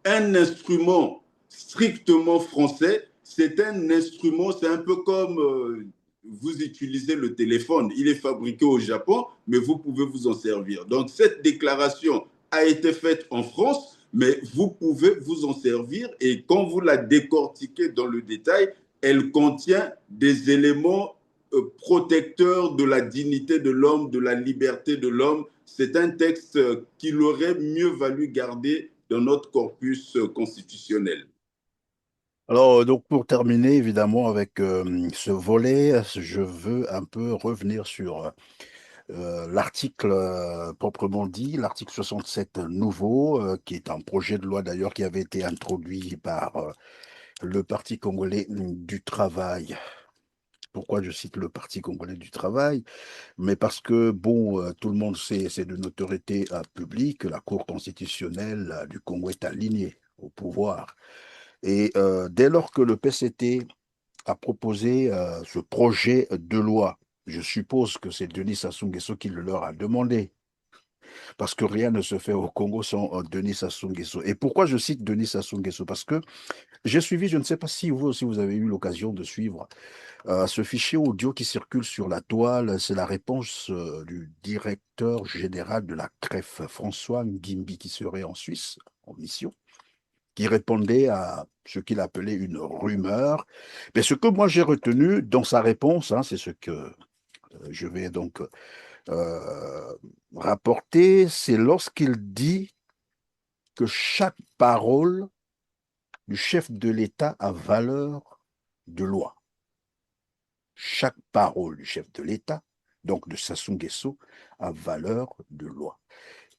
un instrument strictement français, c'est un instrument, c'est un peu comme vous utilisez le téléphone, il est fabriqué au Japon, mais vous pouvez vous en servir. Donc cette déclaration a été faite en France, mais vous pouvez vous en servir et quand vous la décortiquez dans le détail, elle contient des éléments protecteurs de la dignité de l'homme, de la liberté de l'homme. C'est un texte qu'il aurait mieux valu garder dans notre corpus constitutionnel. Alors, donc pour terminer, évidemment, avec ce volet, je veux un peu revenir sur l'article proprement dit, l'article 67 nouveau, qui est un projet de loi d'ailleurs qui avait été introduit par le Parti congolais du travail. Pourquoi je cite le Parti congolais du travail? Mais parce que, bon, tout le monde sait, c'est de notoriété publique, la Cour constitutionnelle du Congo est alignée au pouvoir. Et dès lors que le PCT a proposé ce projet de loi, je suppose que c'est Denis Sassou Nguesso qui le leur a demandé, parce que rien ne se fait au Congo sans Denis Sassou Nguesso. Et pourquoi je cite Denis Sassou Nguesso? Parce que j'ai suivi, je ne sais pas si vous aussi vous avez eu l'occasion de suivre ce fichier audio qui circule sur la toile, c'est la réponse du directeur général de la CREF, François Ngimbi, qui serait en Suisse en mission, qui répondait à ce qu'il appelait une rumeur. Mais ce que moi j'ai retenu dans sa réponse, hein, c'est ce que je vais donc rapporter, c'est lorsqu'il dit que chaque parole du chef de l'État a valeur de loi. Chaque parole du chef de l'État, donc de Sassou Nguesso, a valeur de loi.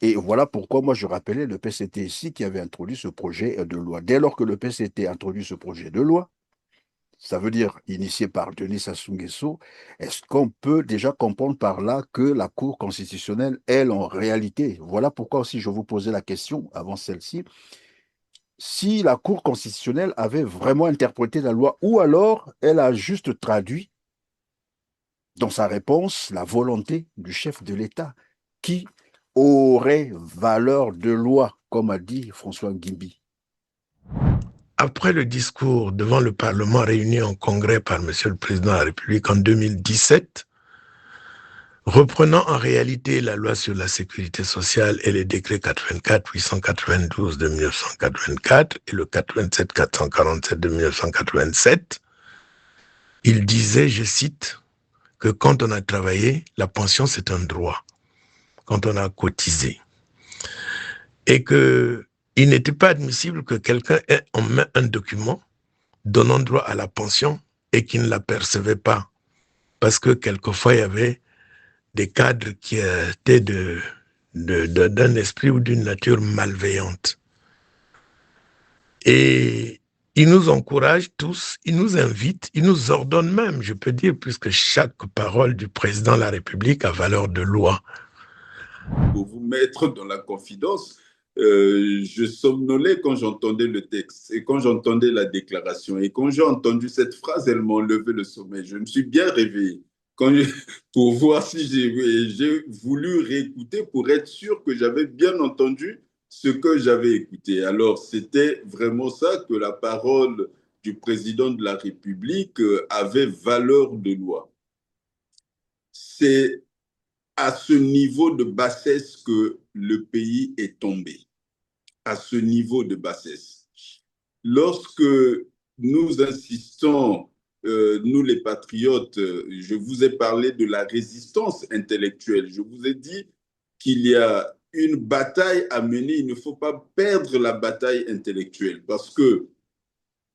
Et voilà pourquoi moi je rappelais le PCT ici qui avait introduit ce projet de loi. Dès lors que le PCT a introduit ce projet de loi, ça veut dire initié par Denis Sassou Nguesso, est-ce qu'on peut déjà comprendre par là que la Cour constitutionnelle, elle, en réalité, voilà pourquoi aussi je vous posais la question avant celle-ci, si la Cour constitutionnelle avait vraiment interprété la loi ou alors elle a juste traduit dans sa réponse la volonté du chef de l'État qui aurait valeur de loi, comme a dit François Ngimbi. Après le discours devant le Parlement réuni en congrès par M. le Président de la République en 2017, reprenant en réalité la loi sur la sécurité sociale et les décrets 84-892 de 1984 et le 87-447 de 1987, il disait, je cite, que quand on a travaillé, la pension c'est un droit, quand on a cotisé. Et que il n'était pas admissible que quelqu'un ait en main un document donnant droit à la pension et qui ne la percevait pas. Parce que quelquefois, il y avait des cadres qui étaient d'un esprit ou d'une nature malveillante. Et il nous encourage tous, il nous invite, il nous ordonne même, je peux dire, puisque chaque parole du président de la République a valeur de loi. Pour vous mettre dans la confidence, je somnolais quand j'entendais le texte et quand j'entendais la déclaration. Et quand j'ai entendu cette phrase, elle m'a enlevé le sommeil. Je me suis bien réveillé pour voir si j'ai voulu réécouter pour être sûr que j'avais bien entendu ce que j'avais écouté. Alors, c'était vraiment ça, que la parole du président de la République avait valeur de loi. C'est à ce niveau de bassesse que le pays est tombé, à ce niveau de bassesse. Lorsque nous insistons, nous les patriotes, je vous ai parlé de la résistance intellectuelle, je vous ai dit qu'il y a une bataille à mener, il ne faut pas perdre la bataille intellectuelle. Parce que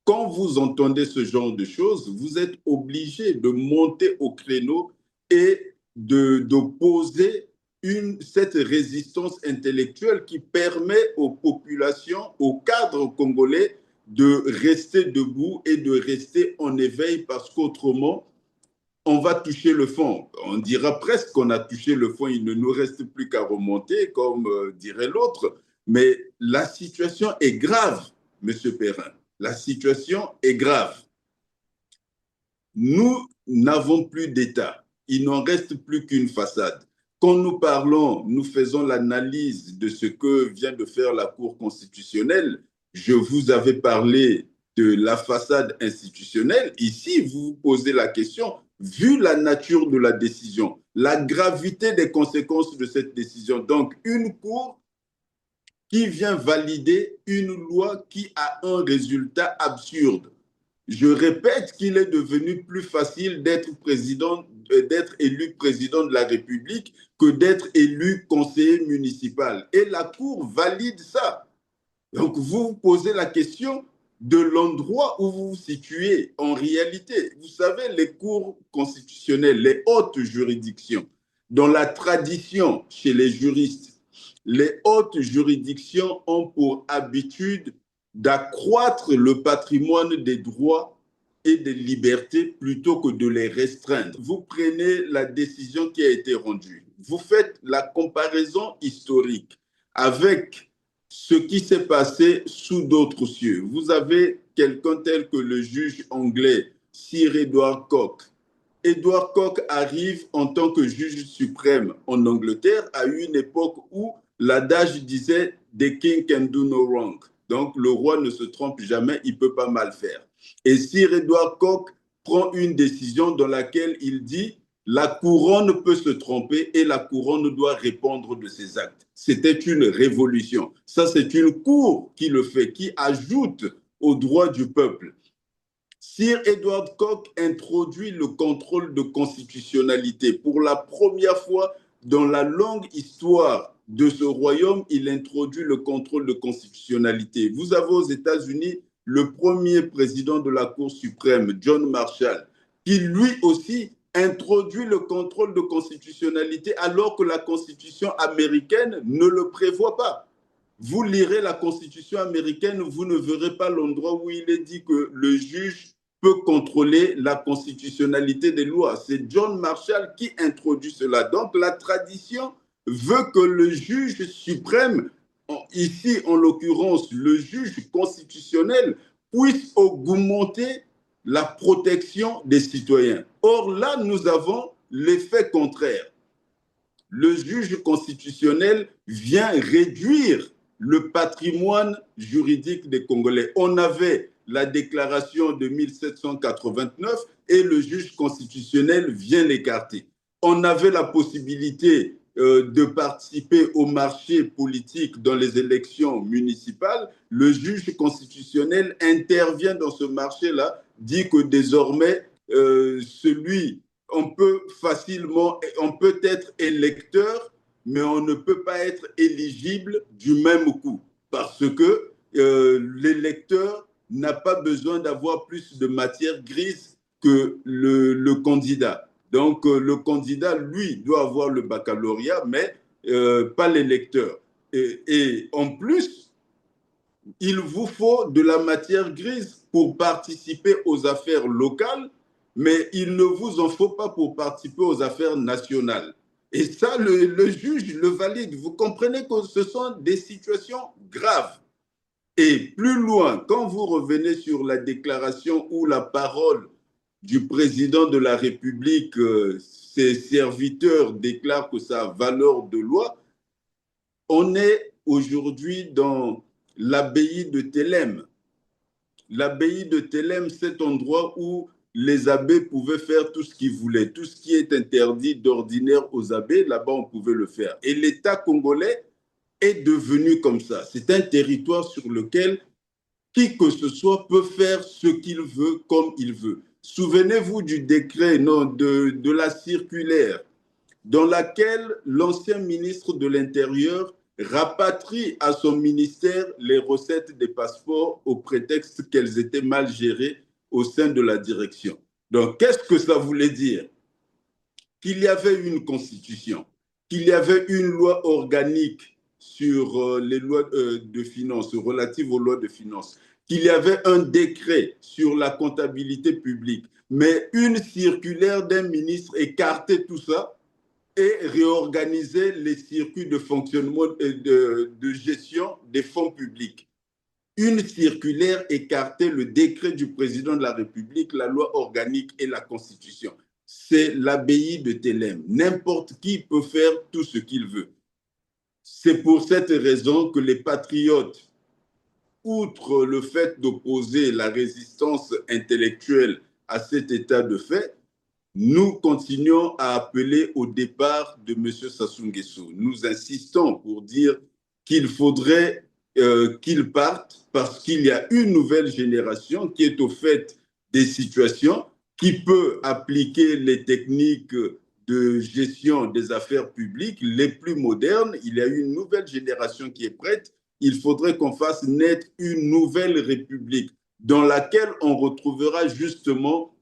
quand vous entendez ce genre de choses, vous êtes obligé de monter au créneau et d'opposer cette résistance intellectuelle qui permet aux populations, aux cadres congolais de rester debout et de rester en éveil parce qu'autrement, on va toucher le fond. On dira presque qu'on a touché le fond, il ne nous reste plus qu'à remonter, comme dirait l'autre. Mais la situation est grave, M. Perrin. La situation est grave. Nous n'avons plus d'État. Il n'en reste plus qu'une façade. Quand nous parlons, nous faisons l'analyse de ce que vient de faire la Cour constitutionnelle. Je vous avais parlé de la façade institutionnelle. Ici, vous vous posez la question, vu la nature de la décision, la gravité des conséquences de cette décision. Donc, une Cour qui vient valider une loi qui a un résultat absurde. Je répète qu'il est devenu plus facile d'être élu président de la République que d'être élu conseiller municipal. Et la Cour valide ça. Donc, vous vous posez la question de l'endroit où vous vous situez en réalité. Vous savez, les cours constitutionnelles, les hautes juridictions, dans la tradition chez les juristes, les hautes juridictions ont pour habitude d'accroître le patrimoine des droits et des libertés plutôt que de les restreindre. Vous prenez la décision qui a été rendue. Vous faites la comparaison historique avec ce qui s'est passé sous d'autres cieux. Vous avez quelqu'un tel que le juge anglais Sir Edward Coke. Edward Coke arrive en tant que juge suprême en Angleterre à une époque où l'adage disait « The king can do no wrong ». Donc, le roi ne se trompe jamais, il ne peut pas mal faire. Et Sir Edward Coke prend une décision dans laquelle il dit « La couronne peut se tromper et la couronne doit répondre de ses actes ». C'était une révolution. Ça, c'est une cour qui le fait, qui ajoute aux droits du peuple. Sir Edward Coke introduit le contrôle de constitutionnalité. Pour la première fois dans la longue histoire de ce royaume, il introduit le contrôle de constitutionnalité. Vous avez aux États-Unis le premier président de la Cour suprême, John Marshall, qui lui aussi introduit le contrôle de constitutionnalité alors que la Constitution américaine ne le prévoit pas. Vous lirez la Constitution américaine, vous ne verrez pas l'endroit où il est dit que le juge peut contrôler la constitutionnalité des lois. C'est John Marshall qui introduit cela. Donc la tradition veut que le juge suprême, ici en l'occurrence le juge constitutionnel, puisse augmenter la protection des citoyens. Or là, nous avons l'effet contraire. Le juge constitutionnel vient réduire le patrimoine juridique des Congolais. On avait la déclaration de 1789 et le juge constitutionnel vient l'écarter. On avait la possibilité de participer au marché politique dans les élections municipales. Le juge constitutionnel intervient dans ce marché-là, dit que désormais, on peut être électeur, mais on ne peut pas être éligible du même coup, parce que l'électeur n'a pas besoin d'avoir plus de matière grise que le candidat. Donc, le candidat, lui, doit avoir le baccalauréat, mais pas l'électeur. Et en plus, il vous faut de la matière grise pour participer aux affaires locales, mais il ne vous en faut pas pour participer aux affaires nationales. Et ça, le juge le valide. Vous comprenez que ce sont des situations graves. Et plus loin, quand vous revenez sur la déclaration ou la parole du président de la République, ses serviteurs déclarent que ça a valeur de loi, on est aujourd'hui dans l'abbaye de Thélème. L'abbaye de Thélème, cet endroit où les abbés pouvaient faire tout ce qu'ils voulaient. Tout ce qui est interdit d'ordinaire aux abbés, là-bas, on pouvait le faire. Et l'État congolais est devenu comme ça. C'est un territoire sur lequel qui que ce soit peut faire ce qu'il veut, comme il veut. Souvenez-vous du décret, non, de la circulaire dans laquelle l'ancien ministre de l'Intérieur rapatrie à son ministère les recettes des passeports au prétexte qu'elles étaient mal gérées au sein de la direction. Donc, qu'est-ce que ça voulait dire? Qu'il y avait une constitution, qu'il y avait une loi organique sur les lois de finances, relatives aux lois de finances, qu'il y avait un décret sur la comptabilité publique, mais une circulaire d'un ministre écartait tout ça et réorganiser les circuits de fonctionnement et de gestion des fonds publics. Une circulaire écartait le décret du président de la République, la loi organique et la Constitution. C'est l'abbaye de Thélème. N'importe qui peut faire tout ce qu'il veut. C'est pour cette raison que les patriotes, outre le fait d'opposer la résistance intellectuelle à cet état de fait, nous continuons à appeler au départ de M. Sassou Nguesso. Nous insistons pour dire qu'il faudrait qu'il parte parce qu'il y a une nouvelle génération qui est au fait des situations, qui peut appliquer les techniques de gestion des affaires publiques les plus modernes. Il y a une nouvelle génération qui est prête. Il faudrait qu'on fasse naître une nouvelle république dans laquelle on retrouvera justement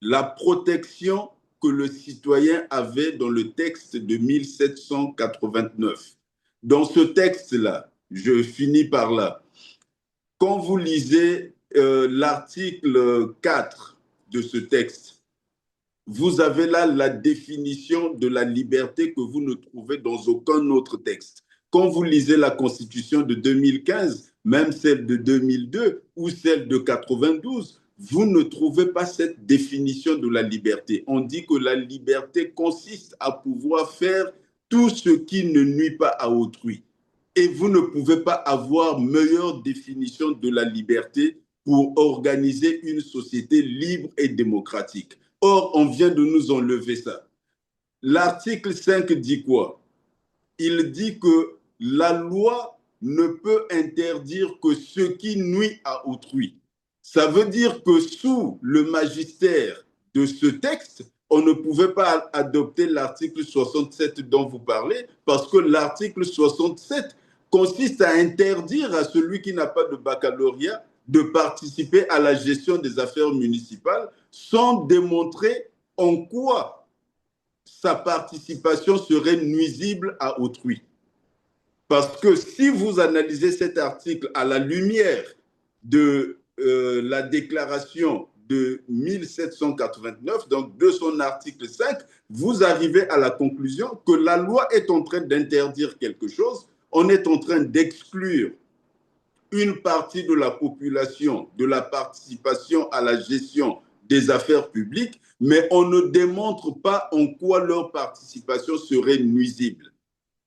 la protection que le citoyen avait dans le texte de 1789. Dans ce texte-là, je finis par là, quand vous lisez l'article 4 de ce texte, vous avez là la définition de la liberté que vous ne trouvez dans aucun autre texte. Quand vous lisez la Constitution de 2015, même celle de 2002 ou celle de 92, vous ne trouvez pas cette définition de la liberté. On dit que la liberté consiste à pouvoir faire tout ce qui ne nuit pas à autrui. Et vous ne pouvez pas avoir meilleure définition de la liberté pour organiser une société libre et démocratique. Or, on vient de nous enlever ça. L'article 5 dit quoi? Il dit que la loi ne peut interdire que ce qui nuit à autrui. Ça veut dire que sous le magistère de ce texte, on ne pouvait pas adopter l'article 67 dont vous parlez, parce que l'article 67 consiste à interdire à celui qui n'a pas de baccalauréat de participer à la gestion des affaires municipales sans démontrer en quoi sa participation serait nuisible à autrui. Parce que si vous analysez cet article à la lumière de la déclaration de 1789, donc de son article 5, vous arrivez à la conclusion que la loi est en train d'interdire quelque chose, on est en train d'exclure une partie de la population de la participation à la gestion des affaires publiques, mais on ne démontre pas en quoi leur participation serait nuisible.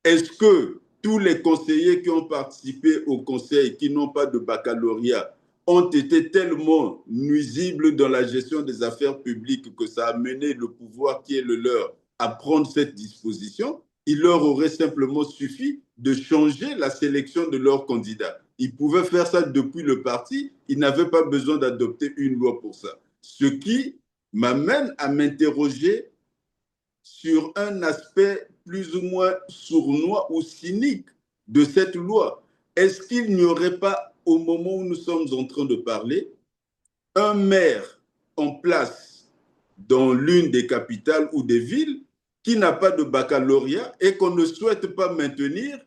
Est-ce que tous les conseillers qui ont participé au conseil, qui n'ont pas de baccalauréat, ont été tellement nuisibles dans la gestion des affaires publiques que ça a mené le pouvoir qui est le leur à prendre cette disposition? Il leur aurait simplement suffi de changer la sélection de leurs candidats. Ils pouvaient faire ça depuis le parti, ils n'avaient pas besoin d'adopter une loi pour ça. Ce qui m'amène à m'interroger sur un aspect plus ou moins sournois ou cynique de cette loi. Est-ce qu'il n'y aurait pas, au moment où nous sommes en train de parler, un maire en place dans l'une des capitales ou des villes qui n'a pas de baccalauréat et qu'on ne souhaite pas maintenir,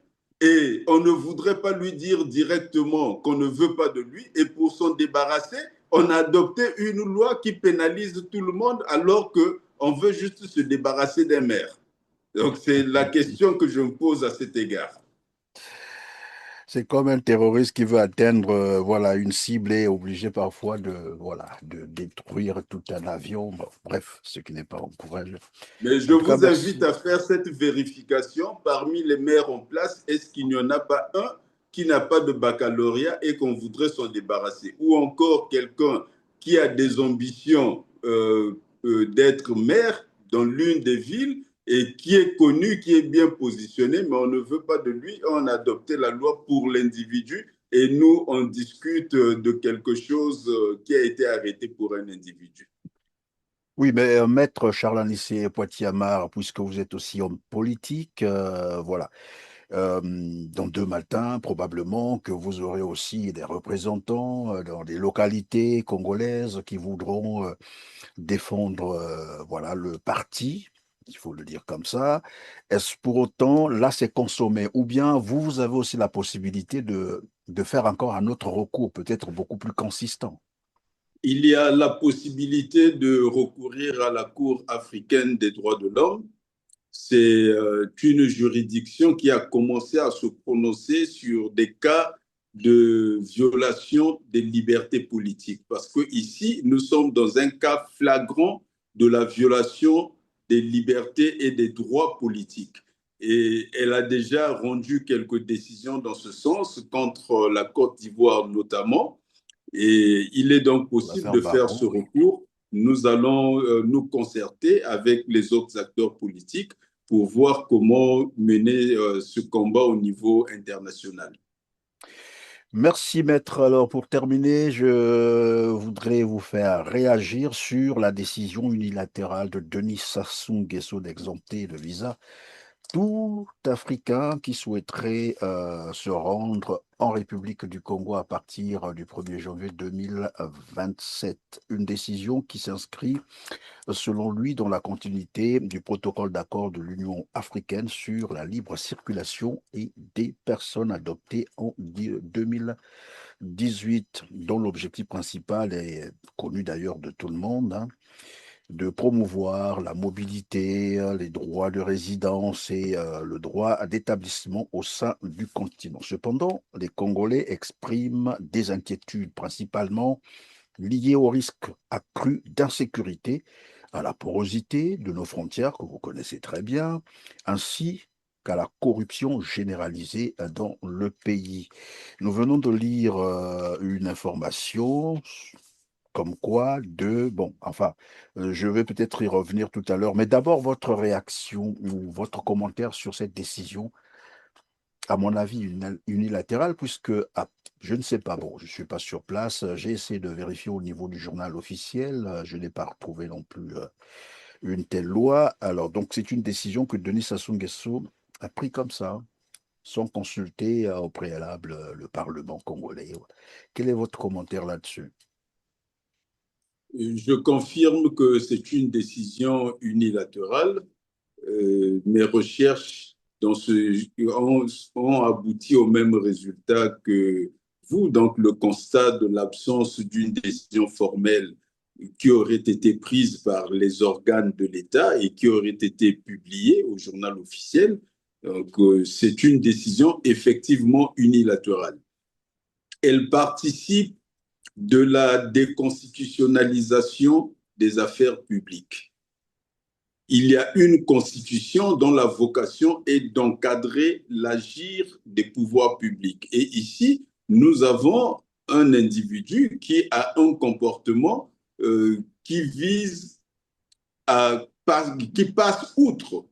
et on ne voudrait pas lui dire directement qu'on ne veut pas de lui, et pour s'en débarrasser, on a adopté une loi qui pénalise tout le monde alors qu'on veut juste se débarrasser d'un maire. Donc c'est la question que je me pose à cet égard. C'est comme un terroriste qui veut atteindre voilà, une cible et est obligé parfois de détruire tout un avion. Bon, bref, ce qui n'est pas encourageant. Mais je En tout cas, vous merci. invite à faire cette vérification. Parmi les maires en place, est-ce qu'il n'y en a pas un qui n'a pas de baccalauréat et qu'on voudrait s'en débarrasser? Ou encore quelqu'un qui a des ambitions d'être maire dans l'une des villes et qui est connu, qui est bien positionné, mais on ne veut pas de lui. On a adopté la loi pour l'individu et nous, on discute de quelque chose qui a été arrêté pour un individu. Oui, mais Maître Charles-Anicet Poitiers-Amar, puisque vous êtes aussi homme politique, voilà. Dans deux matins, probablement que vous aurez aussi des représentants dans des localités congolaises qui voudront défendre voilà, le parti, il faut le dire comme ça. Est-ce pour autant, là, c'est consommé? Ou bien vous, vous avez aussi la possibilité de faire encore un autre recours, peut-être beaucoup plus consistant? Il y a la possibilité de recourir à la Cour africaine des droits de l'homme. C'est une juridiction qui a commencé à se prononcer sur des cas de violation des libertés politiques. Parce que ici, nous sommes dans un cas flagrant de la violation des libertés et des droits politiques. Et elle a déjà rendu quelques décisions dans ce sens contre la Côte d'Ivoire notamment. Et il est donc possible L'affaire de faire ce Baron, oui. recours. Nous allons nous concerter avec les autres acteurs politiques pour voir comment mener ce combat au niveau international. Merci, maître. Alors, pour terminer, je voudrais vous faire réagir sur la décision unilatérale de Denis Sassou Nguesso d'exempter de visa tout Africain qui souhaiterait se rendre en République du Congo à partir du 1er janvier 2027. Une décision qui s'inscrit, selon lui, dans la continuité du protocole d'accord de l'Union africaine sur la libre circulation et des personnes adoptées en 2018, dont l'objectif principal est connu d'ailleurs de tout le monde, hein, de promouvoir la mobilité, les droits de résidence et le droit d'établissement au sein du continent. Cependant, les Congolais expriment des inquiétudes, principalement liées au risque accru d'insécurité, à la porosité de nos frontières, que vous connaissez très bien, ainsi qu'à la corruption généralisée dans le pays. Nous venons de lire une information comme quoi bon, enfin, je vais peut-être y revenir tout à l'heure, mais d'abord votre réaction ou votre commentaire sur cette décision, à mon avis, unilatérale, puisque je ne sais pas, bon, je ne suis pas sur place, j'ai essayé de vérifier au niveau du journal officiel, je n'ai pas retrouvé non plus une telle loi. Alors, donc, c'est une décision que Denis Sassou Nguesso a pris comme ça, sans consulter au préalable le Parlement congolais. Quel est votre commentaire là-dessus? Je confirme que c'est une décision unilatérale. Mes recherches ont abouti au même résultat que vous, donc le constat de l'absence d'une décision formelle qui aurait été prise par les organes de l'État et qui aurait été publiée au journal officiel. Donc, c'est une décision effectivement unilatérale. Elle participe de la déconstitutionnalisation des affaires publiques. Il y a une constitution dont la vocation est d'encadrer l'agir des pouvoirs publics. Et ici, nous avons un individu qui a un comportement qui vise qui passe outre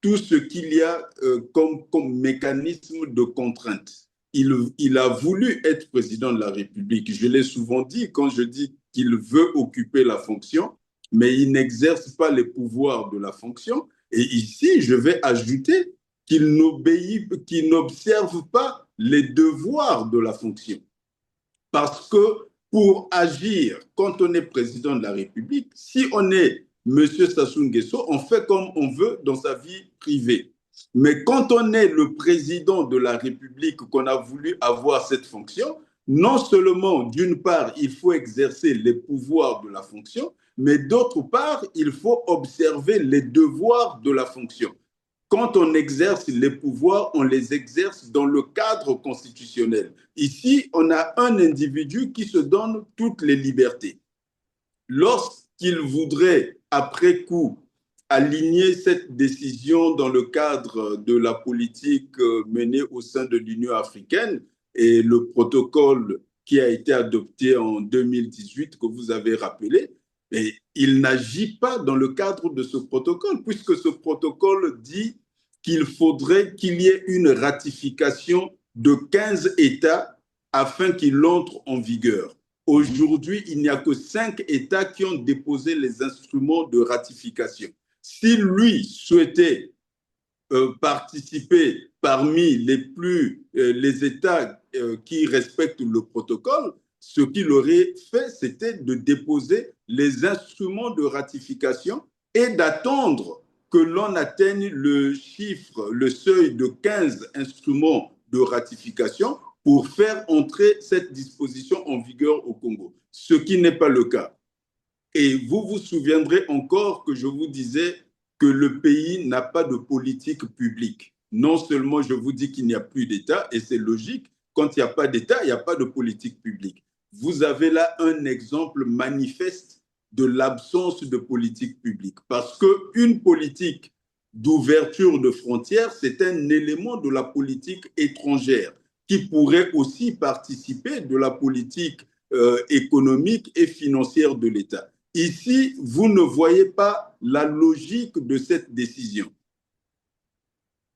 tout ce qu'il y a comme mécanisme de contrainte. Il a voulu être président de la République. Je l'ai souvent dit quand je dis qu'il veut occuper la fonction, mais il n'exerce pas les pouvoirs de la fonction. Et ici, je vais ajouter qu'il n'observe pas les devoirs de la fonction. Parce que pour agir, quand on est président de la République, si on est M. Sassou Nguesso, on fait comme on veut dans sa vie privée. Mais quand on est le président de la République, qu'on a voulu avoir cette fonction, non seulement, d'une part, il faut exercer les pouvoirs de la fonction, mais d'autre part, il faut observer les devoirs de la fonction. Quand on exerce les pouvoirs, on les exerce dans le cadre constitutionnel. Ici, on a un individu qui se donne toutes les libertés. Lorsqu'il voudrait, après coup, aligner cette décision dans le cadre de la politique menée au sein de l'Union africaine et le protocole qui a été adopté en 2018, que vous avez rappelé, mais il n'agit pas dans le cadre de ce protocole, puisque ce protocole dit qu'il faudrait qu'il y ait une ratification de 15 États afin qu'il entre en vigueur. Aujourd'hui, il n'y a que 5 États qui ont déposé les instruments de ratification. Si lui souhaitait participer parmi les États qui respectent le protocole, ce qu'il aurait fait, c'était de déposer les instruments de ratification et d'attendre que l'on atteigne le seuil de 15 instruments de ratification pour faire entrer cette disposition en vigueur au Congo, ce qui n'est pas le cas. Et vous vous souviendrez encore que je vous disais que le pays n'a pas de politique publique. Non seulement je vous dis qu'il n'y a plus d'État, et c'est logique, quand il n'y a pas d'État, il n'y a pas de politique publique. Vous avez là un exemple manifeste de l'absence de politique publique. Parce qu'une politique d'ouverture de frontières, c'est un élément de la politique étrangère qui pourrait aussi participer de la politique économique et financière de l'État. Ici, vous ne voyez pas la logique de cette décision.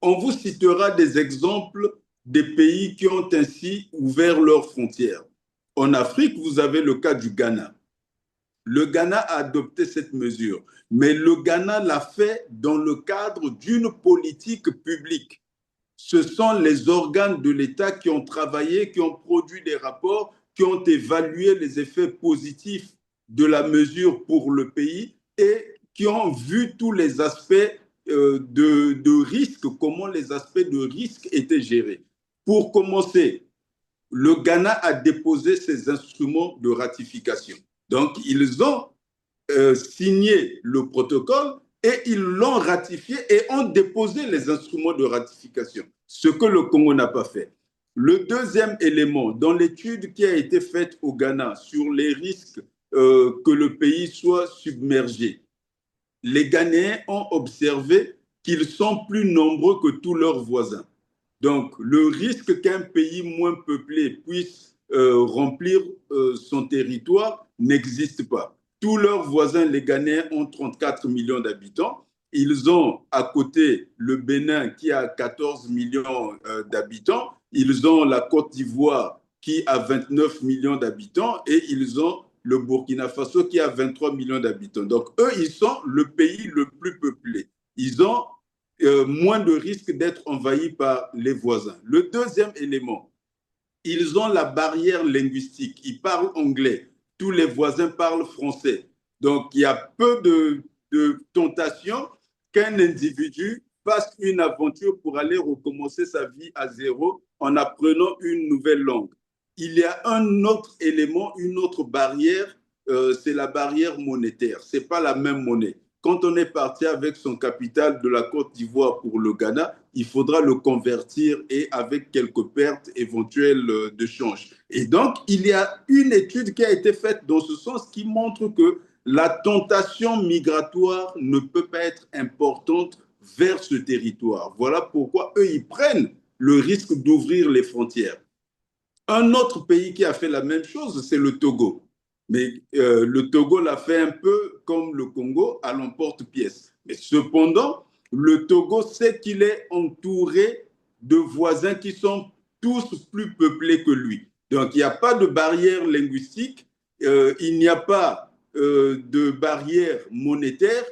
On vous citera des exemples des pays qui ont ainsi ouvert leurs frontières. En Afrique, vous avez le cas du Ghana. Le Ghana a adopté cette mesure, mais le Ghana l'a fait dans le cadre d'une politique publique. Ce sont les organes de l'État qui ont travaillé, qui ont produit des rapports, qui ont évalué les effets positifs de la mesure pour le pays et qui ont vu tous les aspects de risque, comment les aspects de risque étaient gérés. Pour commencer, le Ghana a déposé ses instruments de ratification. Donc, ils ont signé le protocole et ils l'ont ratifié et ont déposé les instruments de ratification, ce que le Congo n'a pas fait. Le deuxième élément, dans l'étude qui a été faite au Ghana sur les risques que le pays soit submergé, les Ghanéens ont observé qu'ils sont plus nombreux que tous leurs voisins. Donc, le risque qu'un pays moins peuplé puisse remplir son territoire n'existe pas. Tous leurs voisins, les Ghanéens, ont 34 millions d'habitants. Ils ont à côté le Bénin qui a 14 millions d'habitants. Ils ont la Côte d'Ivoire qui a 29 millions d'habitants et ils ont le Burkina Faso qui a 23 millions d'habitants. Donc, eux, ils sont le pays le plus peuplé. Ils ont moins de risques d'être envahis par les voisins. Le deuxième élément, ils ont la barrière linguistique. Ils parlent anglais. Tous les voisins parlent français. Donc, il y a peu de tentation qu'un individu fasse une aventure pour aller recommencer sa vie à zéro en apprenant une nouvelle langue. Il y a un autre élément, une autre barrière, c'est la barrière monétaire. Ce n'est pas la même monnaie. Quand on est parti avec son capital de la Côte d'Ivoire pour le Ghana, il faudra le convertir et avec quelques pertes éventuelles de change. Et donc, il y a une étude qui a été faite dans ce sens qui montre que la tentation migratoire ne peut pas être importante vers ce territoire. Voilà pourquoi eux, ils prennent le risque d'ouvrir les frontières. Un autre pays qui a fait la même chose, c'est le Togo. Mais le Togo l'a fait un peu comme le Congo, à l'emporte-pièce. Mais cependant, le Togo sait qu'il est entouré de voisins qui sont tous plus peuplés que lui. Donc, il n'y a pas de barrière linguistique, il n'y a pas de barrière monétaire,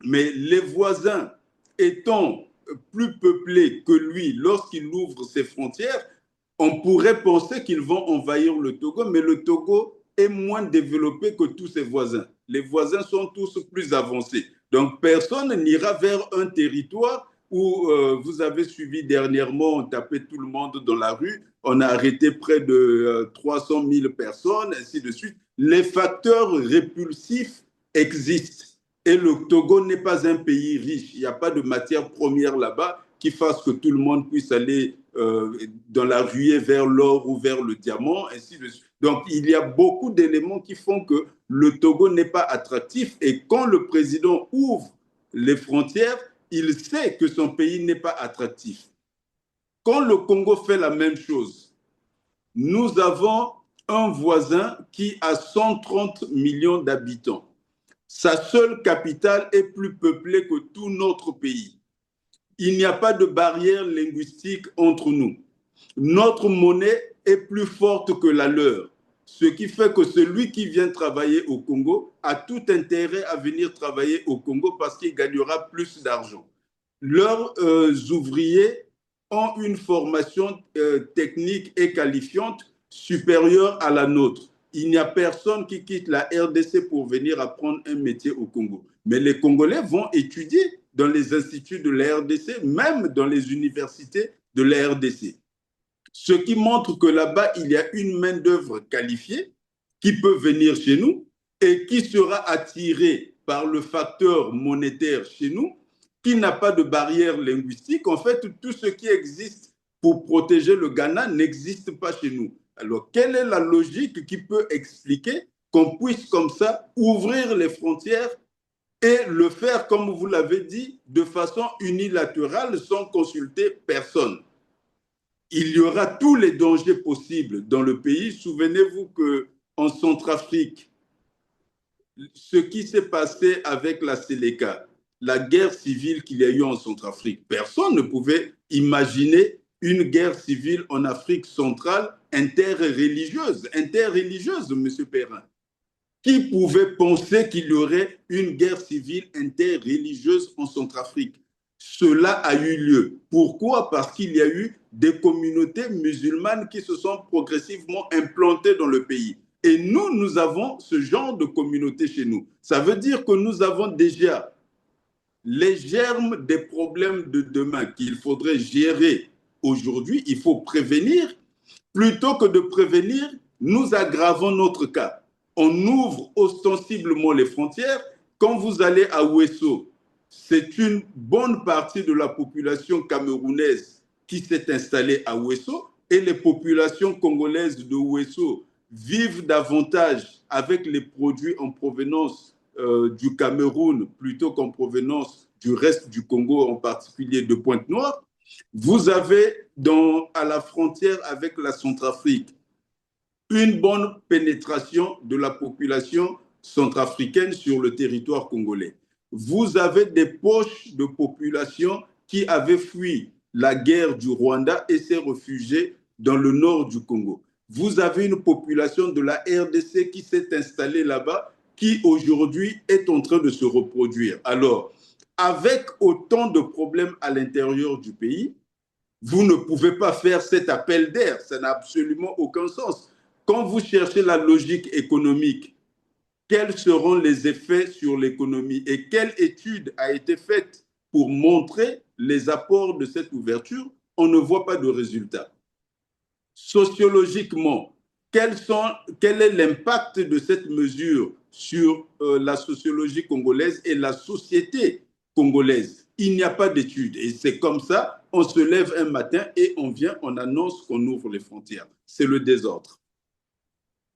mais les voisins étant plus peuplés que lui lorsqu'il ouvre ses frontières, on pourrait penser qu'ils vont envahir le Togo, mais le Togo est moins développé que tous ses voisins. Les voisins sont tous plus avancés. Donc, personne n'ira vers un territoire où vous avez suivi dernièrement, on tapait tout le monde dans la rue, on a arrêté près de 300 000 personnes, ainsi de suite. Les facteurs répulsifs existent. Et le Togo n'est pas un pays riche. Il n'y a pas de matière première là-bas qui fasse que tout le monde puisse aller dans la ruée vers l'or ou vers le diamant, ainsi de suite. Donc, il y a beaucoup d'éléments qui font que le Togo n'est pas attractif. Et quand le président ouvre les frontières, il sait que son pays n'est pas attractif. Quand le Congo fait la même chose, nous avons un voisin qui a 130 millions d'habitants. Sa seule capitale est plus peuplée que tout notre pays. Il n'y a pas de barrière linguistique entre nous. Notre monnaie est plus forte que la leur. Ce qui fait que celui qui vient travailler au Congo a tout intérêt à venir travailler au Congo parce qu'il gagnera plus d'argent. Leurs ouvriers ont une formation technique et qualifiante supérieure à la nôtre. Il n'y a personne qui quitte la RDC pour venir apprendre un métier au Congo. Mais les Congolais vont étudier dans les instituts de la RDC, même dans les universités de la RDC. Ce qui montre que là-bas, il y a une main-d'œuvre qualifiée qui peut venir chez nous et qui sera attirée par le facteur monétaire chez nous, qui n'a pas de barrière linguistique. En fait, tout ce qui existe pour protéger le Ghana n'existe pas chez nous. Alors, quelle est la logique qui peut expliquer qu'on puisse comme ça ouvrir les frontières et le faire, comme vous l'avez dit, de façon unilatérale sans consulter personne? Il y aura tous les dangers possibles dans le pays. Souvenez-vous qu'en Centrafrique, ce qui s'est passé avec la Séléka, la guerre civile qu'il y a eu en Centrafrique, personne ne pouvait imaginer une guerre civile en Afrique centrale interreligieuse, M. Perrin. Qui pouvait penser qu'il y aurait une guerre civile interreligieuse en Centrafrique? Cela a eu lieu. Pourquoi? Parce qu'il y a eu des communautés musulmanes qui se sont progressivement implantées dans le pays. Et nous avons ce genre de communauté chez nous. Ça veut dire que nous avons déjà les germes des problèmes de demain qu'il faudrait gérer aujourd'hui. Il faut prévenir. Plutôt que de prévenir, nous aggravons notre cas. On ouvre ostensiblement les frontières. Quand vous allez à Ouesso, c'est une bonne partie de la population camerounaise qui s'est installée à Ouesso et les populations congolaises de Ouesso vivent davantage avec les produits en provenance du Cameroun plutôt qu'en provenance du reste du Congo, en particulier de Pointe-Noire. Vous avez à la frontière avec la Centrafrique une bonne pénétration de la population centrafricaine sur le territoire congolais. Vous avez des poches de population qui avaient fui la guerre du Rwanda et s'est réfugiée dans le nord du Congo. Vous avez une population de la RDC qui s'est installée là-bas, qui aujourd'hui est en train de se reproduire. Alors, avec autant de problèmes à l'intérieur du pays, vous ne pouvez pas faire cet appel d'air. Ça n'a absolument aucun sens. Quand vous cherchez la logique économique, quels seront les effets sur l'économie et quelle étude a été faite pour montrer les apports de cette ouverture? On ne voit pas de résultat. Sociologiquement, quel est l'impact de cette mesure sur la sociologie congolaise et la société congolaise? Il n'y a pas d'étude. Et c'est comme ça, on se lève un matin et on annonce qu'on ouvre les frontières. C'est le désordre.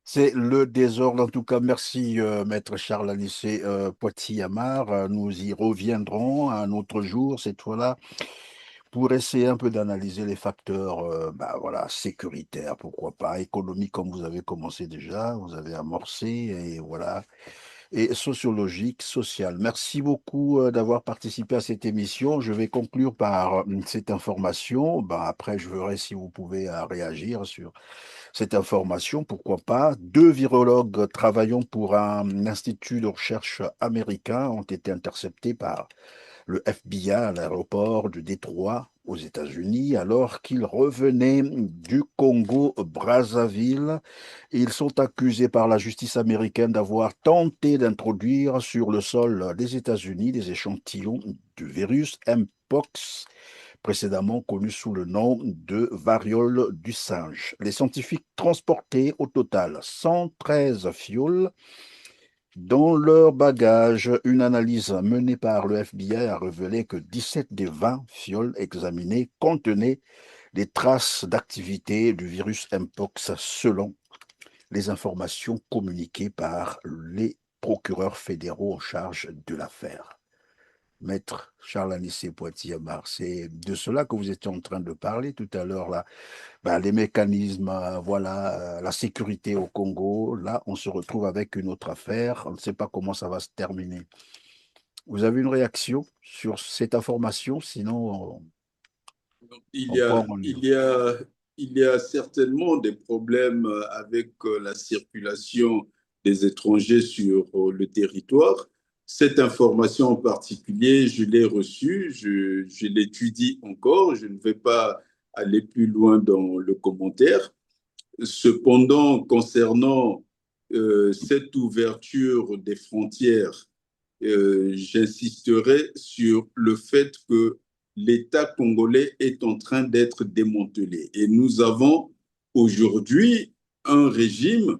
C'est le désordre. En tout cas, merci, Maître Charles Anicet Poitiers-Amar. Nous y reviendrons un autre jour, cette fois-là, pour essayer un peu d'analyser les facteurs voilà, sécuritaires, pourquoi pas, économiques, comme vous avez commencé déjà, vous avez amorcé, et voilà, et sociologique, social. Merci beaucoup d'avoir participé à cette émission. Je vais conclure par cette information. Après, je verrai si vous pouvez réagir sur cette information, pourquoi pas. Deux virologues travaillant pour un institut de recherche américain ont été interceptés par le FBI à l'aéroport de Détroit aux États-Unis alors qu'ils revenaient du Congo-Brazzaville. Ils sont accusés par la justice américaine d'avoir tenté d'introduire sur le sol des États-Unis des échantillons du virus Mpox, précédemment connu sous le nom de variole du singe. Les scientifiques transportaient au total 113 fioles dans leur bagage. Une analyse menée par le FBI a révélé que 17 des 20 fioles examinées contenaient des traces d'activité du virus Mpox selon les informations communiquées par les procureurs fédéraux en charge de l'affaire. Maître Charles Anicet Poitiers-Amar, c'est de cela que vous étiez en train de parler tout à l'heure, là. Les mécanismes, voilà, la sécurité au Congo. Là, on se retrouve avec une autre affaire. On ne sait pas comment ça va se terminer. Vous avez une réaction sur cette information? Sinon, Il on y part a, en ligne. il y a il y a certainement des problèmes avec la circulation des étrangers sur le territoire. Cette information en particulier, je l'ai reçue, je l'étudie encore, je ne vais pas aller plus loin dans le commentaire. Cependant, concernant cette ouverture des frontières, j'insisterai sur le fait que l'État congolais est en train d'être démantelé. Et nous avons aujourd'hui un régime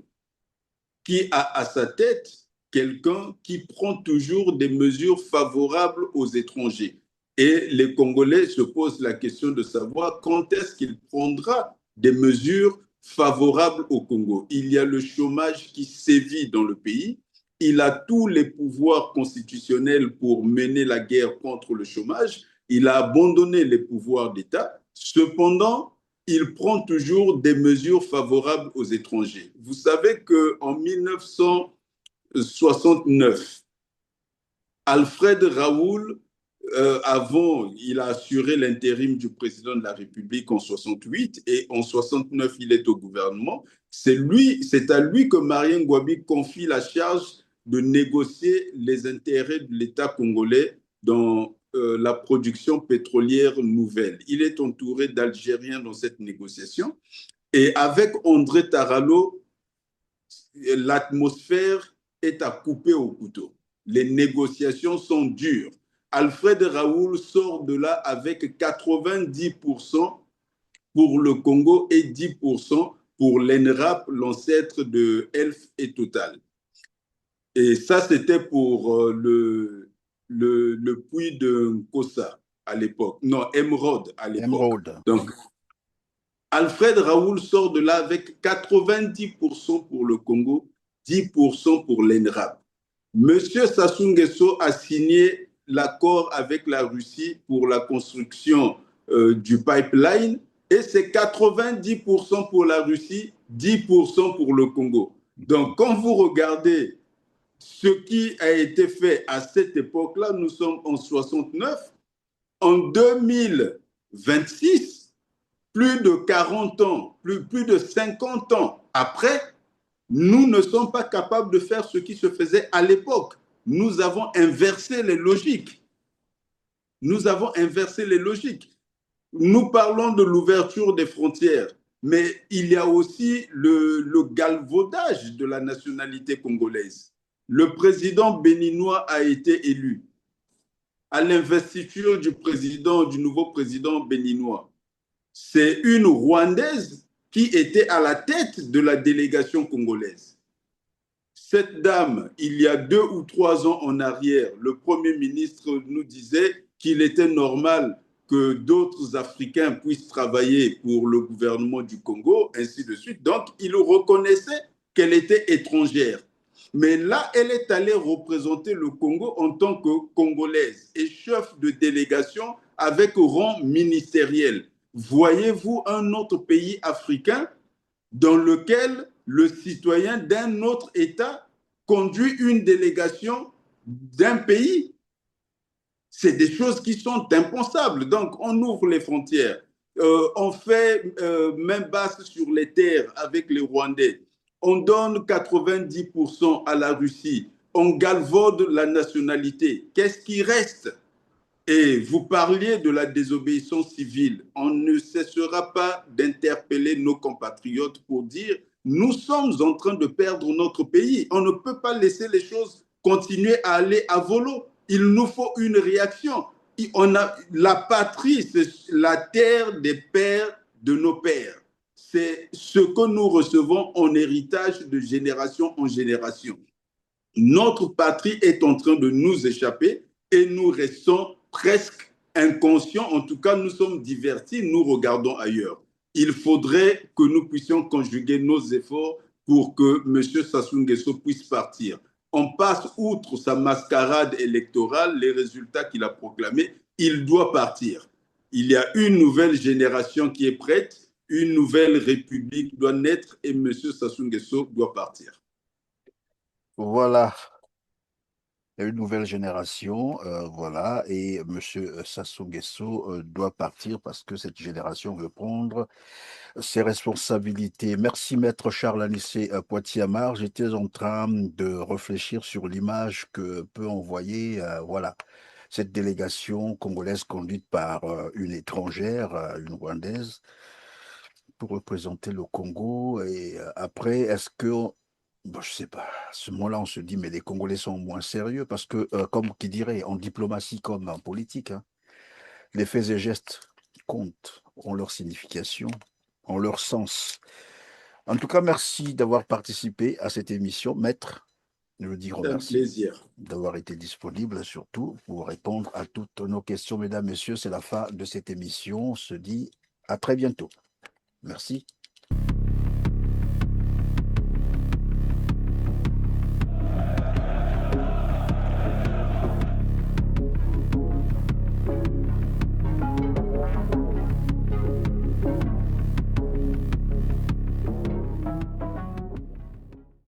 qui a à sa tête quelqu'un qui prend toujours des mesures favorables aux étrangers. Et les Congolais se posent la question de savoir quand est-ce qu'il prendra des mesures favorables au Congo. Il y a le chômage qui sévit dans le pays. Il a tous les pouvoirs constitutionnels pour mener la guerre contre le chômage. Il a abandonné les pouvoirs d'État. Cependant, il prend toujours des mesures favorables aux étrangers. Vous savez qu'en 1969, Alfred Raoul, avant, il a assuré l'intérim du président de la République en 68 et en 69, il est au gouvernement. C'est à lui que Marien Ngouabi confie la charge de négocier les intérêts de l'État congolais dans la production pétrolière nouvelle. Il est entouré d'Algériens dans cette négociation. Et avec André Taralo, l'atmosphère est à couper au couteau. Les négociations sont dures. Alfred Raoul sort de là avec 90% pour le Congo et 10% pour l'ENRAP, l'ancêtre de Elf et Total. Et ça, c'était pour le puits de Nkossa à l'époque. Non, Emeraude à l'époque. Emeraude. Donc, Alfred Raoul sort de là avec 90% pour le Congo, 10% pour l'ENRAP. Monsieur Sassou Nguesso a signé l'accord avec la Russie pour la construction du pipeline et c'est 90% pour la Russie, 10% pour le Congo. Donc, quand vous regardez ce qui a été fait à cette époque-là, nous sommes en 69, en 2026, plus de 40 ans, plus de 50 ans après, nous ne sommes pas capables de faire ce qui se faisait à l'époque. Nous avons inversé les logiques. Nous avons inversé les logiques. Nous parlons de l'ouverture des frontières, mais il y a aussi le galvaudage de la nationalité congolaise. Le président béninois a été élu. À l'investiture du nouveau président béninois, c'est une Rwandaise qui était à la tête de la délégation congolaise. Cette dame, il y a 2 ou 3 ans en arrière, le Premier ministre nous disait qu'il était normal que d'autres Africains puissent travailler pour le gouvernement du Congo, ainsi de suite. Donc, il reconnaissait qu'elle était étrangère. Mais là, elle est allée représenter le Congo en tant que Congolaise et chef de délégation avec rang ministériel. Voyez-vous un autre pays africain dans lequel le citoyen d'un autre État conduit une délégation d'un pays? C'est des choses qui sont impensables. Donc, on ouvre les frontières. On fait main basse sur les terres avec les Rwandais. On donne 90% à la Russie. On galvaude la nationalité. Qu'est-ce qui reste? Et vous parliez de la désobéissance civile. On ne cessera pas d'interpeller nos compatriotes pour dire nous sommes en train de perdre notre pays. On ne peut pas laisser les choses continuer à aller à volo. Il nous faut une réaction. La patrie, c'est la terre des pères de nos pères. C'est ce que nous recevons en héritage de génération en génération. Notre patrie est en train de nous échapper et nous restons presque inconscients. En tout cas, nous sommes divertis, nous regardons ailleurs. Il faudrait que nous puissions conjuguer nos efforts pour que M. Sassou Nguesso puisse partir. On passe outre sa mascarade électorale, les résultats qu'il a proclamés, il doit partir. Il y a une nouvelle génération qui est prête, une nouvelle république doit naître et M. Sassou Nguesso doit partir. Voilà. une nouvelle génération, voilà, et M. Sassou Nguesso doit partir parce que cette génération veut prendre ses responsabilités. Merci, Maître Charles Anissé Poitiers-Amar. J'étais en train de réfléchir sur l'image que peut envoyer, voilà, cette délégation congolaise conduite par une étrangère, une Rwandaise, pour représenter le Congo. Et après, est-ce que bon, je sais pas. À ce moment-là, on se dit, mais les Congolais sont moins sérieux parce que, comme qui dirait, en diplomatie comme en politique, hein, les faits et gestes comptent, ont leur signification, ont leur sens. En tout cas, merci d'avoir participé à cette émission, maître. Je vous dis C'est un remercie plaisir. d'avoir été disponible, surtout pour répondre à toutes nos questions. Mesdames, Messieurs, c'est la fin de cette émission. On se dit à très bientôt. Merci.